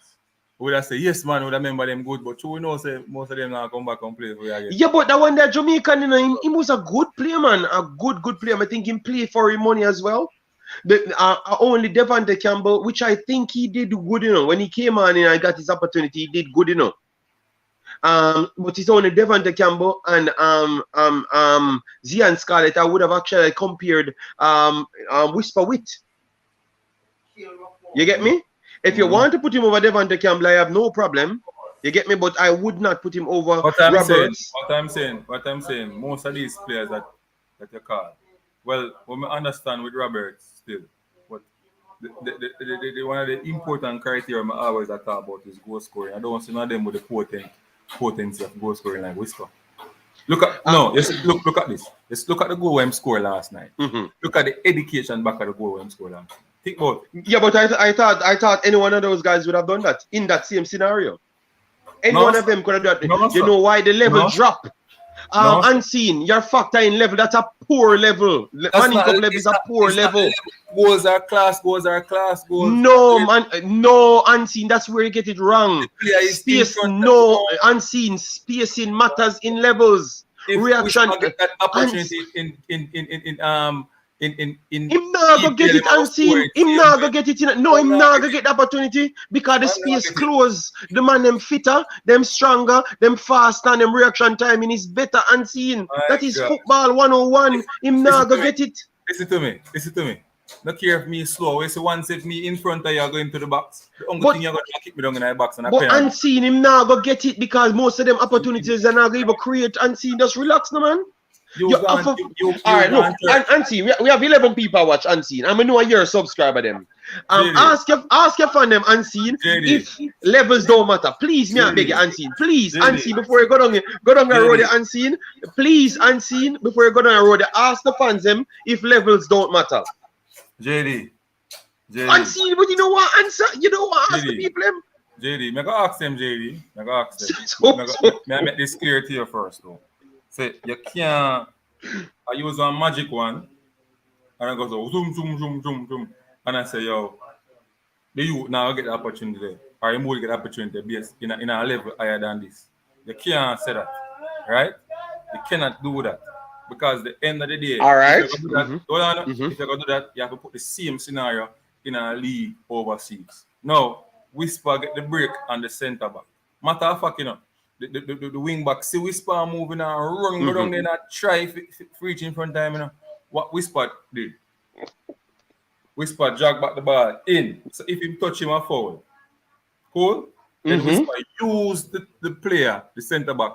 Speaker 3: would I say yes, man? Would I remember them good? But you know, say most of them now come back and play for you again.
Speaker 6: Yeah, but that one that Jamaican, you know, he was a good player, man. A good player. I think he played for his money as well. Only Devante Campbell, which I think he did good, you know. When he came on and I got his opportunity, he did good, you know. But it's only Devante Campbell and Zian Scarlett I would have actually compared Whisper with. You get me? If you want to put him over Devante Campbell, I have no problem. You get me? But I would not put him over Roberts.
Speaker 3: What I'm saying, most of these players that you call, well, we understand with Roberts still, but the one of the important criteria I always talk about is goal scoring. I don't see none of them with the potency of goal scoring like Whisper. Look at look at this. Let's look at the goal he scored last night. Look at the education back at the goal he scored last night. Think about it.
Speaker 6: Yeah, but I thought any one of those guys would have done that in that same scenario. Any one of them could have done that. You know why the level drop? Unseen, your factor in level, that's a poor level. Manning Cup level is a poor level.
Speaker 3: Goals are class.
Speaker 6: No, man, no, Unseen, that's where you get it wrong. Space, no, Unseen, spacing matters in levels.
Speaker 3: If
Speaker 6: reaction.
Speaker 3: That opportunity
Speaker 6: him not go get it Unseen. Him not go get it in. No, him not go get the opportunity because the space close. The man them fitter, them stronger, them faster, and them reaction timing is better Unseen. That is football 101. Him not go get it.
Speaker 3: Listen to me. Not care if me slow. It's once if me in front of you going to the box. The only thing you're going to keep me down in the box. And
Speaker 6: but Unseen him not go get it because most of them opportunities are not going to create Unseen. Just relax, no man. Alright, look, Unseen, we have 11 people watch Unseen. I'm gonna know you're a subscriber them. Ask your fan them Unseen if levels don't matter. Please, me I beg you, Unseen. Please, Unseen, before you go down the road, Unseen. Please, Unseen, before you go down the road, ask the fans them if levels don't matter.
Speaker 3: JD.
Speaker 6: Unseen, but you know what? Ask the people them.
Speaker 3: JD, I go ask them, JD. I go ask them. May I make this clear to you first, though. Say you can't. I use one magic one, and I go so zoom, and I say, yo, the youth now get the opportunity there, or you will get the opportunity based in a level higher than this. You can't say that, right? You cannot do that. Because the end of the day,
Speaker 6: All right.
Speaker 3: if you're going to do that, if you're going to do that, you have to put the same scenario in a league overseas. Now, Whisper get the break on the centre back. Matter of fact, the wing back see Whisper moving and running go down there and try reach in front of him. What Whisper did? Whisper jog back the ball in. So if him touch him a foul, cool. Then Whisper use the player, the centre back,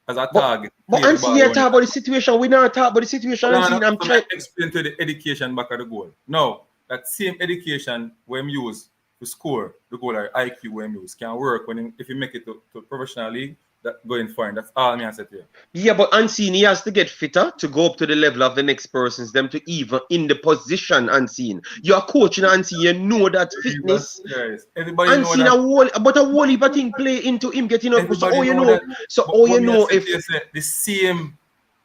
Speaker 3: as a target.
Speaker 6: But Anthony, you talk about the situation. We not talk about the situation. I'm trying
Speaker 3: to explain to the education back of the goal. Now, that same education when use to score the goal or IQ when use can work if you make it to professional league. That going fine. That's all me I said here.
Speaker 6: Yeah, but Unseen, he has to get fitter to go up to the level of the next person's them to even in the position Unseen. You're coaching Unseen, you know that fitness.
Speaker 3: Yes. Everybody
Speaker 6: Unseen
Speaker 3: know that.
Speaker 6: but a whole heap of thing play into him getting up. So
Speaker 3: Everybody
Speaker 6: you
Speaker 3: know
Speaker 6: know.
Speaker 3: that.
Speaker 6: So
Speaker 3: But
Speaker 6: all you know if
Speaker 3: the same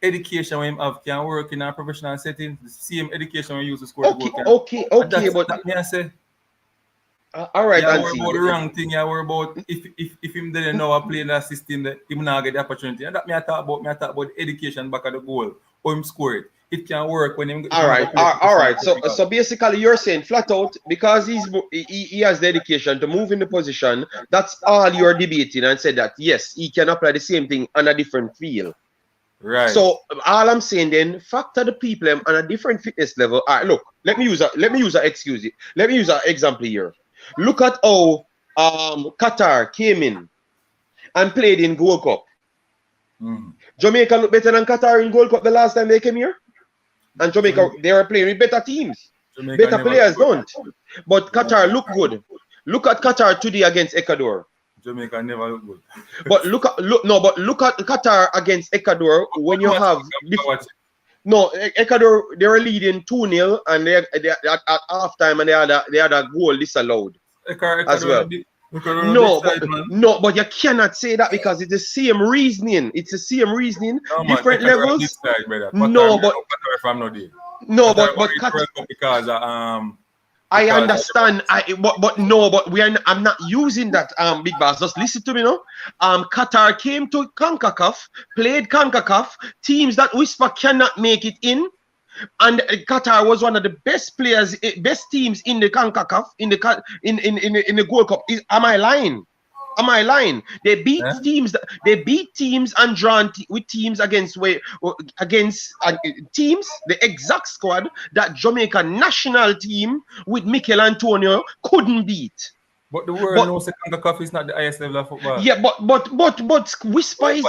Speaker 3: education when him have can work in a professional setting, the same education when you use to score the goal.
Speaker 6: Okay,
Speaker 3: but that me I say.
Speaker 6: All right,
Speaker 3: yeah, worry about the wrong thing. Yeah, worry about if him didn't know how play in that system, that him not get the opportunity. And that me I talk about the education back at the goal. Or him score it. It can work when him.
Speaker 6: All right. So basically, you're saying flat out because he has the education to move in the position. That's all you're debating and said that yes, he can apply the same thing on a different field.
Speaker 3: Right.
Speaker 6: So all I'm saying then, factor the people on a different fitness level. All right, look, let me use an example here. Look at how Qatar came in and played in Gold Cup. Jamaica looked better than Qatar in Gold Cup the last time they came here. And Jamaica, they were playing with better teams. Better players don't. But Qatar look good. Look at Qatar today against Ecuador.
Speaker 3: Jamaica never look good.
Speaker 6: But look at Qatar against Ecuador when you have no, Ecuador, they were leading 2-0 and they at halftime and they had a goal disallowed as well. No, but you cannot say that because it's the same reasoning. It's the same reasoning, different levels. Because I understand. I'm not using that. Big Boss, just listen to me now. Qatar came to CONCACAF, played CONCACAF, teams that Whisper cannot make it in, and Qatar was one of the best players, best teams in the CONCACAF, in the Gold Cup. Am I lying? They beat teams. They beat teams and drawn with teams against teams. The exact squad that Jamaica national team with Mikel Antonio couldn't beat.
Speaker 3: But the world knows that CONCACAF is not the highest level of football.
Speaker 6: Yeah, but Whisper is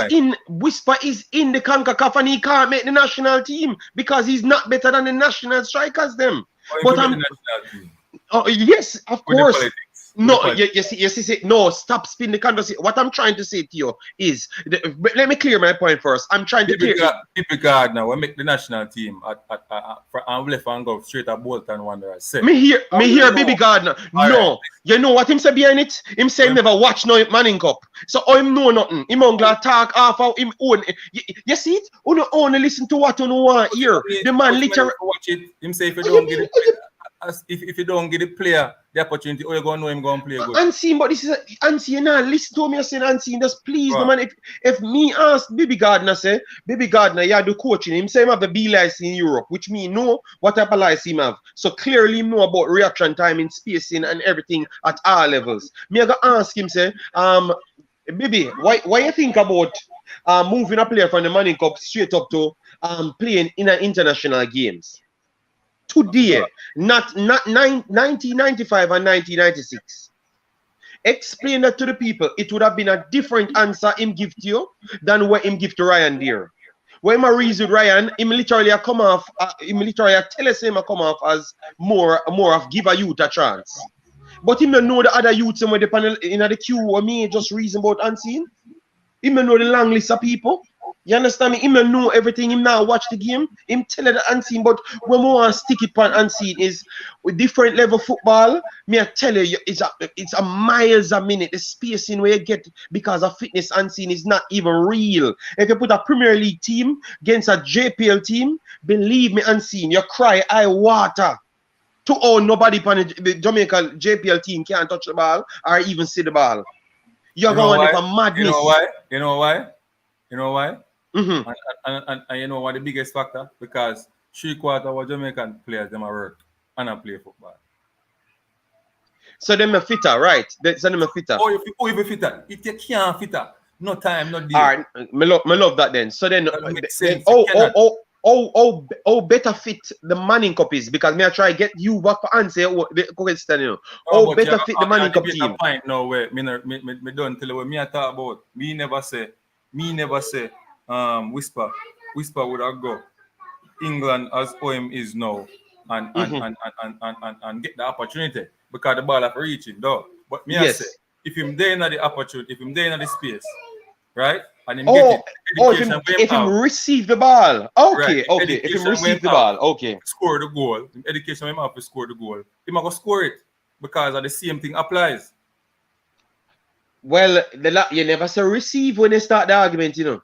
Speaker 6: in the CONCACAF and he can't make the national team because he's not better than the national strikers them. Yes, of course. No, you see, no, stop spinning the conversation. What I'm trying to say to you is, let me clear my point first. I'm trying to clear.
Speaker 3: People Gardner, we make the national team and left and go straight at Bolton Wanderers.
Speaker 6: Me hear Baby Gardner. No, right. You know what him say behind it? Him say him never watch no Mannings Cup. So him know nothing. Him only talk half of him own. You see it? You only listen to what you want here. The man literally
Speaker 3: watch it. Him say if you don't get it. If you don't get the player the opportunity, or you gonna know him gonna play good.
Speaker 6: Unseen, but this is Unseen. Now listen to me. I say Unseen. Just please, no man. If me ask Baby Gardner, say Baby Gardner, you do coaching. Him say him have the B license in Europe, which me know what type of license him have. So clearly him know about reaction time in spacing and everything at all levels. Me I go ask him say, Baby, why you think about moving a player from the Mannings Cup straight up to playing in an international games? Today, not 1995 and 1996. Explain that to the people. It would have been a different answer him give to you than what him give to Ryan there. When I reason Ryan, him literally come off. Him literally tell us him come off as more of give a youth a chance. But him don't know the other youths in the panel in the queue or me just reason about Unseen. Him don't know the long list of people. You understand me? Him don't know everything. Him now watch the game. Him tell the Unseen. But when we want to stick it on Unseen is with different level football. Me I tell you, it's a miles a minute. The spacing where you get because of fitness Unseen is not even real. If you put a Premier League team against a JPL team, believe me, Unseen, you cry eye water. To own nobody on the Jamaica JPL team can't touch the ball or even see the ball. You're going for madness.
Speaker 3: You know why?
Speaker 6: Mm-hmm.
Speaker 3: And you know what the biggest factor? Because 3/4 of Jamaican players them are work and I play football.
Speaker 6: So them are fitter, right? So them are fitter.
Speaker 3: Oh, if you fitter, if you can't fitter, no time, no day.
Speaker 6: All right, me love that then. So then,
Speaker 3: That don't make
Speaker 6: then
Speaker 3: sense. You cannot.
Speaker 6: better fit the Manning Cup is because me I try get you back for answer the question, you know.
Speaker 3: Oh, but
Speaker 6: Better fit the Manning Cup team.
Speaker 3: Point now where me don't tell you what me I talk about. Me never say whisper would have go England as OM is now and get the opportunity because the ball have reaching though. But me I say if him there in the opportunity, if him there in the space, right? And him get it.
Speaker 6: If him receive the ball. Okay,
Speaker 3: right.
Speaker 6: okay. If him receive the ball, okay.
Speaker 3: Score the goal. Education him have to score the goal. He might go score it because of the same thing applies.
Speaker 6: Well, you never say receive when you start the argument, you know.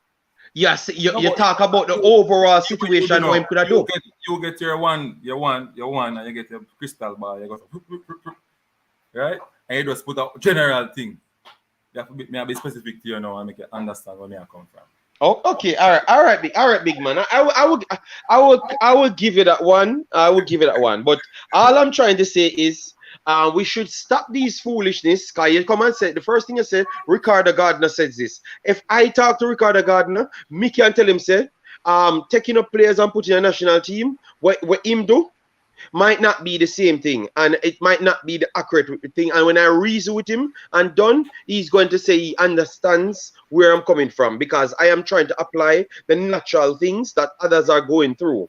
Speaker 6: Yes, you talk about the overall situation what him could have do.
Speaker 3: You get your one, and you get your crystal ball. You go right, and you just put a general thing. You have to be specific to you now and make you understand where I come from.
Speaker 6: Oh, okay, all right, big man. I will give you that one. I will give you that one. But all I'm trying to say is, we should stop these foolishness. Cause you come and say the first thing you said, Ricardo Gardner says this. If I talk to Ricardo Gardner, me can tell him say, taking up players and putting a national team, what him do might not be the same thing, and it might not be the accurate thing. And when I reason with him and done, he's going to say he understands where I'm coming from because I am trying to apply the natural things that others are going through.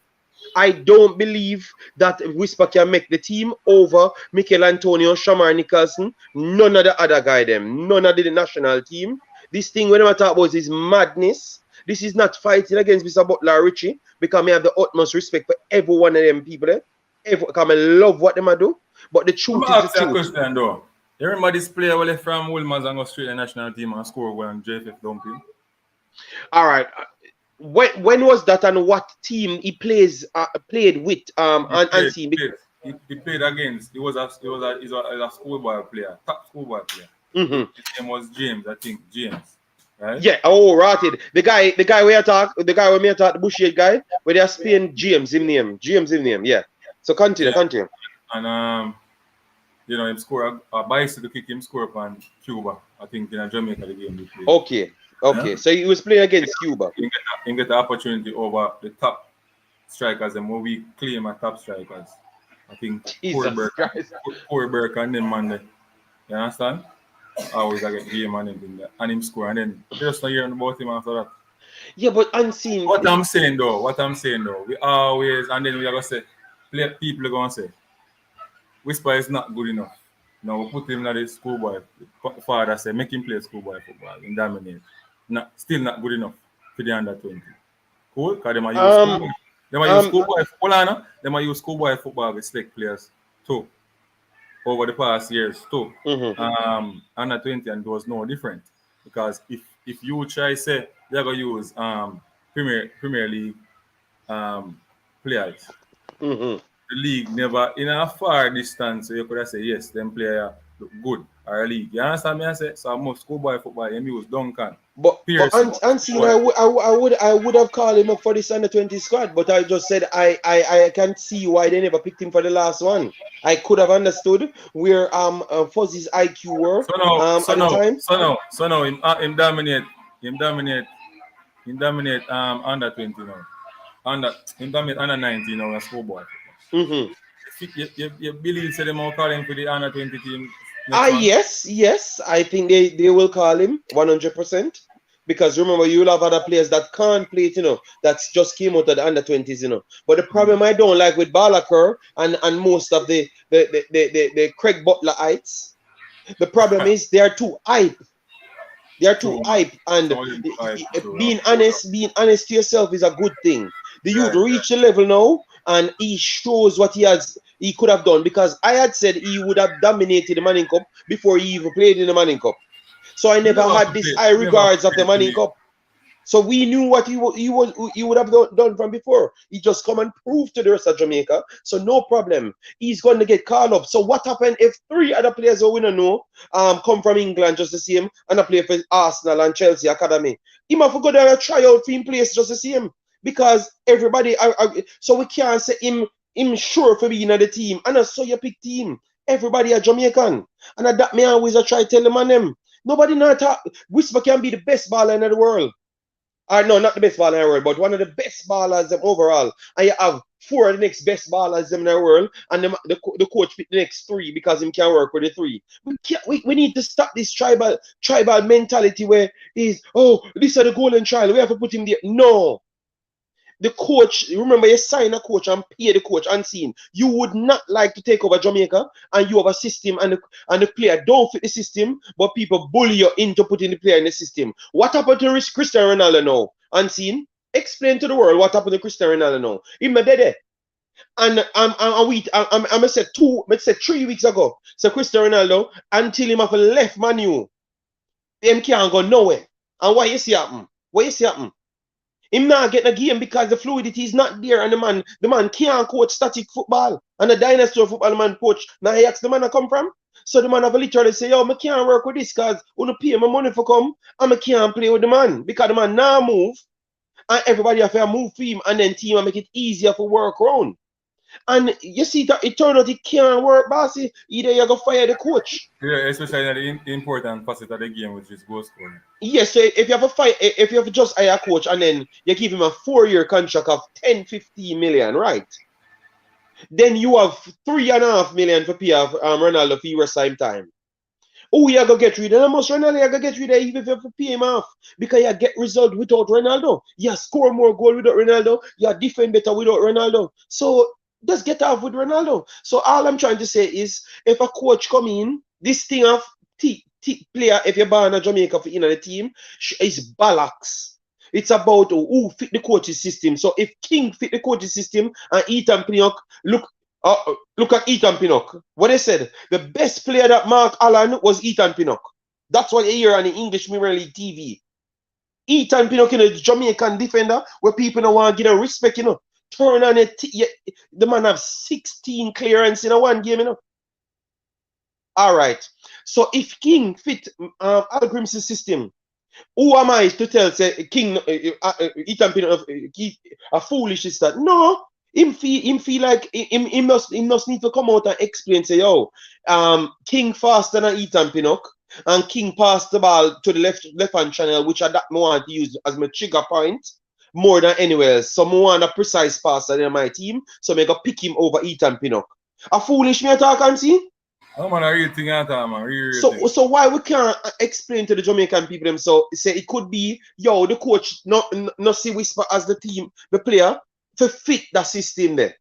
Speaker 6: I don't believe that Whisper can make the team over Mikel Antonio, Shamar Nicholson, none of the other guy them, none of the national team. This thing when I talk about is madness. This is not fighting against Mr. Butler Richie because I have the utmost respect for every one of them people there. Because I love what them do, but the truth is the truth.
Speaker 3: Question, though. You remember this player who left from Wilmers and go straight to the national team and score when JFF dumped him?
Speaker 6: All right. When was that and what team he played with?
Speaker 3: He played against. He was a schoolboy player, top schoolboy player.
Speaker 6: Mm-hmm.
Speaker 3: His name was James, I think. James. Right?
Speaker 6: Yeah, oh rotted. The guy where me talk, the Bushy guy, where they are Spain James in name. Yeah. So continue.
Speaker 3: And you know, him score a bicycle kick, him score upon Cuba. I think in Jamaica the game he played.
Speaker 6: Okay. Yeah? So he was playing against Cuba.
Speaker 3: He get the opportunity over the top strikers and when we claim our top strikers. I think Corey Burke and them man there. You understand? Always I get game and everything there. And him score and then just not hearing about him after that.
Speaker 6: Yeah, but unseen.
Speaker 3: What I'm saying though, we always and then we are gonna say people are gonna say Whisper is not good enough. Now we put him in the schoolboy. Father say make him play schoolboy football and dominate. Still not good enough for the under 20. Cool? Because they might use schoolboy football. They might use schoolboy football with select players too. Over the past years too.
Speaker 6: Mm-hmm.
Speaker 3: Under 20 and it was no different. Because if you try say they're gonna use Premier League players.
Speaker 6: Mm-hmm.
Speaker 3: The league never in a far distance, so you could have said yes, them player look good or a league. You understand me? I say so. Most schoolboy football, him use Duncan.
Speaker 6: But unseen, I would have called him up for this under 20 squad, but I just said I can't see why they never picked him for the last one. I could have understood where Fuzzy's IQ were at the time.
Speaker 3: So now him dominate under 20 now. Him dominate under 19 now as schoolboy.
Speaker 6: Mm-hmm.
Speaker 3: You believe say them will call him for the under 20 team?
Speaker 6: Yes. I think they will call him 100%. Because remember, you'll have other players that can't play it, that's just came out of the under 20s, But the problem I don't like with Balaker and most of the Craig Butler-ites, the problem is they are too hype. They are too hype, and being honest to yourself is a good thing. The youth reach the level now, and he shows what he could have done, because I had said he would have dominated the Manning Cup before he even played in the Manning Cup. So I never had this high regards of the Manning Cup.
Speaker 7: So we knew what he would have done from before. He just come and prove to the rest of Jamaica. So no problem. He's going to get called up. So what happened if 3 other players who we don't know come from England just the same and I play for Arsenal and Chelsea Academy? He might go there and try out for him place just the same. Because everybody, so we can't say him sure for being on the team. And I saw you pick team. Everybody are Jamaican. And that me always try to tell them on them. Nobody not talk. Whisper can be the best baller in the world. No, not the best baller in the world, but one of the best ballers overall. And you have 4 of the next best ballers in the world, and the coach pick the next 3 because him can work with the 3. We need to stop this tribal mentality where is this is the golden child. We have to put him there. No. The coach, remember you sign a coach and pay the coach unseen. You would not like to take over Jamaica and you have a system and the player don't fit the system, but people bully you into putting the player in the system. What happened to Cristiano Ronaldo now? Unseen? Explain to the world what happened to Cristiano Ronaldo now. Him dead. And I said 3 weeks ago. So Cristiano Ronaldo until him have left Man U, him can't go nowhere. And why you see happen? Why you see happen? Him not getting a game because the fluidity is not there, and the man can't coach static football. And the dinosaur football man coach. Now he asks the man to come from. So the man have literally say, yo, I can't work with this because I pay my money for come and I can't play with the man. Because the man now move and everybody have to move for him and then team and make it easier for work around. And you see that it turned out it can't work, bossy. Either you go fire the coach.
Speaker 3: Yeah, especially in the important facet of the game, which is goal scoring.
Speaker 7: Yes, so if you have just hire a coach and then you give him a 4-year contract of 10-15 million, right? Then you have 3.5 million for pay Ronaldo for your same time. Oh, you go get rid of him. Ronaldo, you go get rid of him even if you have to pay him off. Because you get result without Ronaldo. You score more goal without Ronaldo. You defend better without Ronaldo. So just get off with Ronaldo. So all I'm trying to say is, if a coach come in, this thing of player, if you're born in Jamaica for in the team, is bollocks. It's about who fit the coach's system. So if King fit the coach's system and Ethan Pinnock, look at Ethan Pinnock. What they said, the best player that Mark Allen was Ethan Pinnock. That's what you hear on the English Premier League TV. Ethan Pinnock is a Jamaican defender where people don't want to give him respect, you know. Turn on it. The man have 16 clearance in a one game, you know. All right. So if King fit Al Grims's system, who am I to tell say King Ethan Pinnock a foolish is that? No. Him feel like him must need to come out and explain, say, yo, King faster than Ethan Pinnock, and King passed the ball to the left hand channel, which I want to use as my trigger point more than anywhere else. So I want a precise passer than my team, so I go pick him over Ethan Pinnock. A foolish me talk and see?
Speaker 3: Oh man, I really think I thought, man. Really
Speaker 7: so why we can't explain to the Jamaican people them so say it could be, yo, the coach not see Whisper as the team, the player, to fit that system there.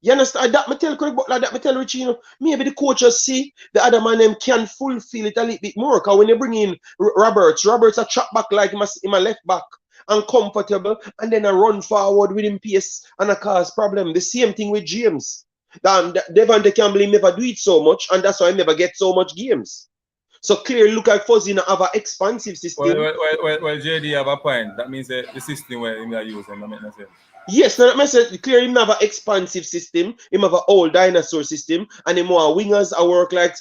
Speaker 7: You understand? That me tell Craig Butler, that me tell Richie, you know, maybe the coaches see the other man them can fulfill it a little bit more. Because when they bring in Roberts a trap back like him a left back and comfortable, and then a run forward with him pace and a cause problem. The same thing with James. Devante Campbell never do it so much, and that's why I never get so much games. So clearly look like Fuzzy have an expansive system.
Speaker 3: Well, JD have a point. That means the system where he use them, that makes no sense.
Speaker 7: Yes, now that makes sense. Clearly him have an expansive system. Him have an old dinosaur system, and him more wingers are work like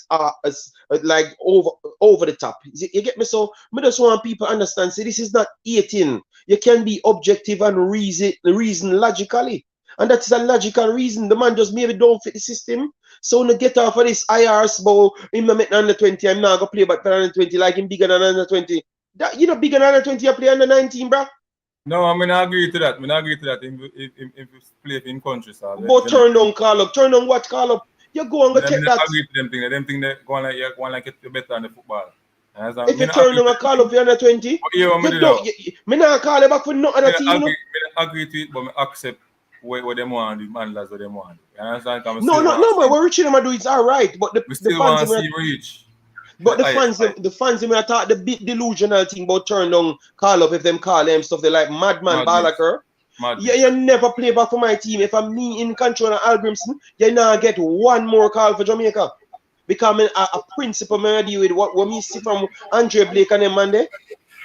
Speaker 7: over the top. You get me? So I just want people to understand. Say this is not 18. You can be objective and reason logically. And that is a logical reason. The man just maybe don't fit the system. So when you get off of this IRS bow, him not make under 20, I'm not gonna play back for under 20 like him bigger than under 20. That you know bigger than under 20, you play under 19, bro.
Speaker 3: No, I'm gonna agree to that. I'm gonna agree to that if you play in country, so.
Speaker 7: But turn down call up. Turn down what call up? You go and go take that.
Speaker 3: I agree to them things. Them things that go like get better on the football.
Speaker 7: If you turn down a call up, you're under 20. Me not call you back for no other team.
Speaker 3: I agree to it, but I accept what them want do, man, that's what them want. You understand?
Speaker 7: No, man. What Richie them do is all right, but
Speaker 3: we still want to see reach.
Speaker 7: But the fans may talk the bit delusional thing about turn down call up if them call them stuff they like madman Balaker. Yeah, you never play back for my team. If I'm me in control of Al Grimson, you now get one more call for Jamaica. Because a principle I deal with what we see from Andre Blake and them man there.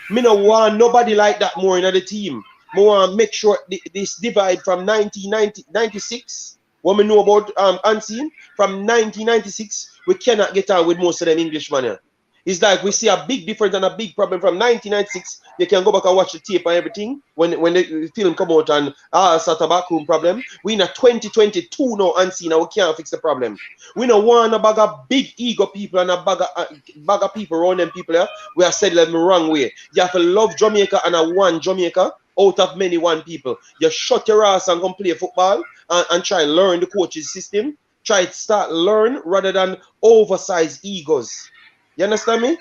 Speaker 7: Me no want nobody like that more in the team. Me want make sure this divide from 1996, what we know about Unseen, from 1996, we cannot get on with most of them Englishman here. It's like we see a big difference and a big problem from 1996. You can go back and watch the tape and everything when the film come out and it's a backroom problem. We in a 2022 now Unseen and we can't fix the problem. We don't want a bag of big ego people and a bag of people around them people here. We are said them the wrong way. You have to love Jamaica and a one Jamaica out of many one people. You shut your ass and come play football and try to learn the coach's system. Try to start learn rather than oversized egos. You understand me?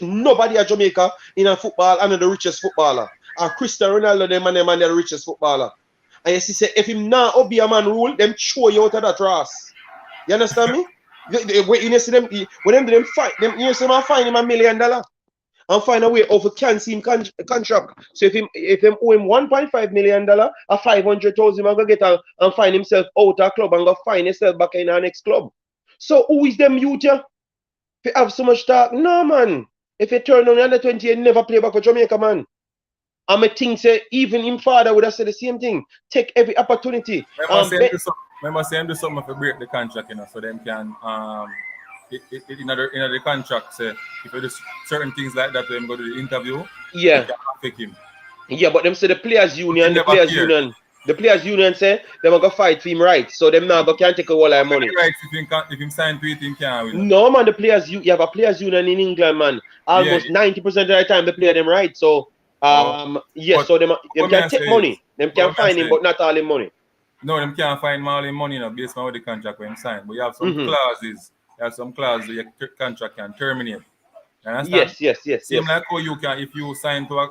Speaker 7: Nobody at Jamaica in a football and the richest footballer. And Cristiano Ronaldo, them and the richest footballer. And you see, say, if him now obey a man rule, them throw you out of that race. You understand me? You see them, when them fight, you see them find him $1 million and find a way of cancel him contract. So if him owe him $1.5 million, a 500,000 him go get and find himself out of club and go find himself back in our next club. So who is them youth here? If you have so much talk, no man. If you turn on the under 20, you never play back for Jamaica, man. And I think say even him father would have said the same thing. Take every opportunity.
Speaker 3: Remember saying do something to break the contract, you know, so them can in the contract say if you do certain things like that, them go to the interview,
Speaker 7: yeah,
Speaker 3: they can affect him.
Speaker 7: Yeah, but them say the players union, the players union say they will go fight for him rights, so them now go can't take a whole lot of money.
Speaker 3: Right, if him sign to it, him can't win.
Speaker 7: No man, you have a players union in England, man. Almost 90% of the time they play them right. So yes, so them can take money. Them can find him, but not all him money.
Speaker 3: No, them can't find all him money, you know, based on what the contract when him sign. But you have some clauses. You have some clauses your contract can terminate. You understand?
Speaker 7: Yes.
Speaker 3: Same like how you can, if you sign to a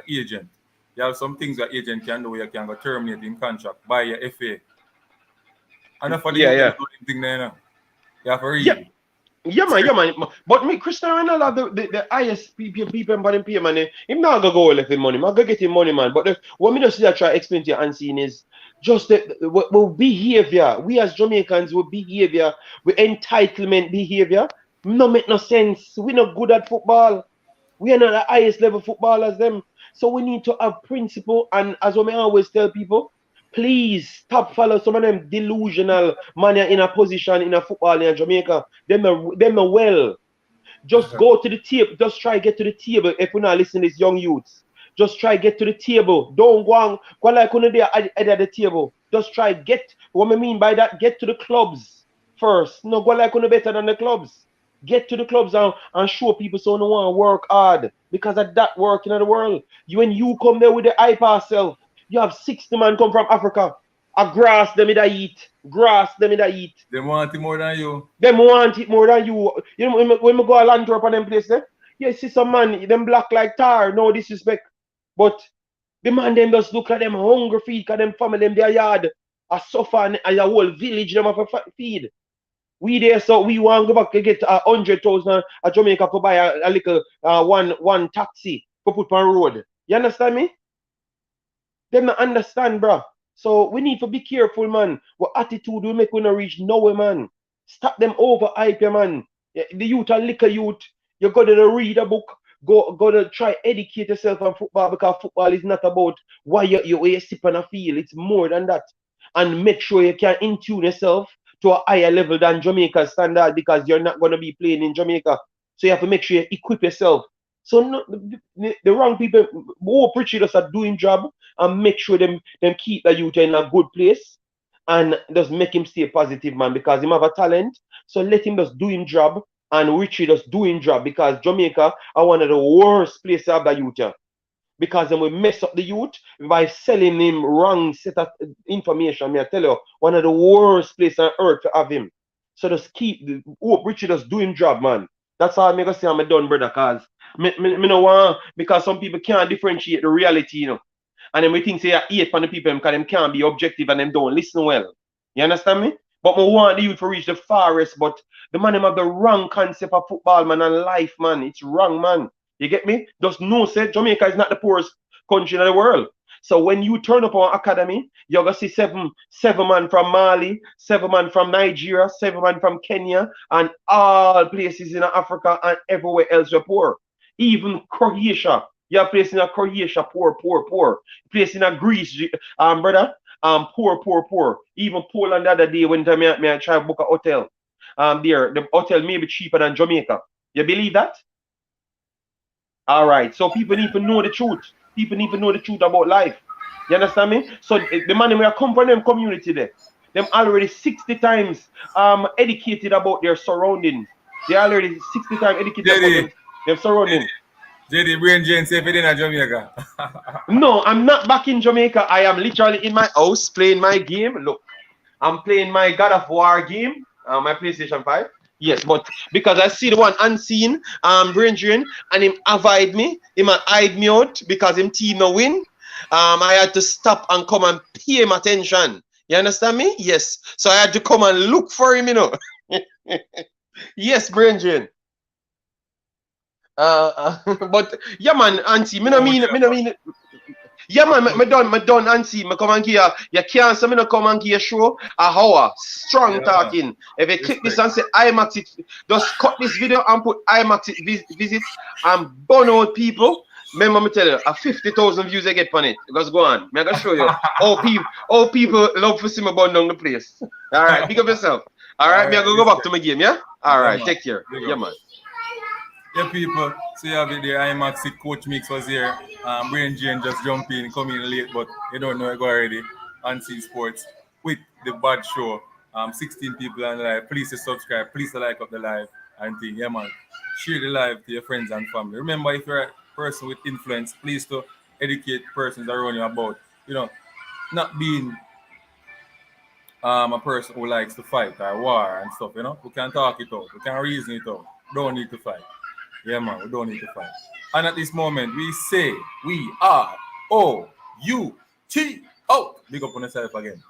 Speaker 3: agent, you have some things that agent can do where you can go terminate in contract by your FA. And for the thing there, you know. You have to read.
Speaker 7: Yeah, man. But me, Cristiano Ronaldo, the highest people him pay, man. Him not gonna go left him money. Man, go get him money, man. But what me just try to explain to you Unseen is just the behavior. We as Jamaicans, with behavior, with entitlement behavior, no make no sense. We not good at football. We are not the highest level footballers them. So we need to have principle. And as I always tell people, please stop follow some of them delusional man in a position in a football in Jamaica. Them are well. Just go to the table. Just try get to the table. If we're not listening to these young youths, just try get to the table. Don't go like on at the table. Just try get. What I mean by that, get to the clubs first. No, go like on better than the clubs. Get to the clubs and show people so no one work hard because of that working in the world. When you come there with the iPad self, you have 60 man come from Africa. A grass them that eat. They
Speaker 3: want it more than you.
Speaker 7: Them want it more than you. You know when we go a land tour on them place there, you see some man, them black like tar, no disrespect. But the man them just look at them hungry feed, cause them family them their yard. A suffer and a whole village them have a feed. We there, so we want to go back to get 100,000 a Jamaica to buy a little one taxi to put on road. You understand me? Them not understand, bro. So we need to be careful, man. What attitude we make when we reach nowhere, man. Stop them over hype, man. The youth are liquor youth. You got to read a book. Go to try educate yourself on football because football is not about why you sip on a field. It's more than that. And make sure you can in-tune yourself to a higher level than Jamaica's standard because you're not going to be playing in Jamaica. So you have to make sure you equip yourself. So no, the wrong people, more preachers just are doing job and make sure them keep the youth in a good place and just make him stay positive, man, because him have a talent. So let him just do him job and Richie just doing job because Jamaica are one of the worst places to have the youth here. Because then we mess up the youth by selling him wrong set of information. Me I tell you, one of the worst places on earth to have him. So just keep Richie just doing job, man. That's how I'm gonna say I'm done, brother, cause me no want because some people can't differentiate the reality, you know. And then we think say I hate from the people because them can't be objective and them don't listen well. You understand me? But we want the youth to reach the forest, but the man them have the wrong concept of football, man, and life, man. It's wrong, man. You get me? Just know say Jamaica is not the poorest country in the world. So when you turn up on academy, you're gonna see seven man from Mali, 7 man from Nigeria, 7 man from Kenya, and all places in Africa and everywhere else are poor. Even Croatia. You're placing a Croatia, poor, poor, poor. Placing a Greece, brother, poor, poor, poor. Even Poland the other day when I try to book a hotel. There, the hotel may be cheaper than Jamaica. You believe that? All right. So people need to know the truth. People need to know the truth about life. You understand me? So the money we are come from them community there. Them already 60 times educated about their surroundings. They already 60 times educated about them surroundings.
Speaker 3: JD, brain Jane say if it in Jamaica.
Speaker 7: No, I'm not back in Jamaica. I am literally in my house playing my game. Look, I'm playing my God of War game, my PlayStation 5. Yes, but because I see the one unseen, brain drain, and him avoid me, him hide me out because him team no win. I had to stop and come and pay him attention. You understand me? Yes. So I had to come and look for him, you know. Yes, brain drain. But yeah, man, auntie, me no mean. Yeah, man, me done, auntie. Me come and give you can't say me no come and give you show a hour. Strong talking. If you click this and say IMAX it, just cut this video and put IMAX it visit and burn out people. Remember me tell you, a 50,000 views I get on it. Just go on. Me I gonna show you how people love to see me burn down the place. All right, pick up yourself. All right, me I go back to my game, yeah? All right, take care. Yeah, man.
Speaker 3: Yeah, people. So you have it there. IMAX it, Coach Mix was here. Brain Jane just jump in, come in late, but you don't know it go already. Unseen Sports with the bad show. 16 people on the live. Please subscribe. Please like up the live and thing. Yeah, man. Share the live to your friends and family. Remember, if you're a person with influence, please to educate persons around you about, you know, not being a person who likes to fight or war and stuff, you know. We can talk it out. We can reason it out. Don't need to fight. Yeah, man, we don't need to fight. And at this moment, we say we are O-U-T out. Big up on yourself again.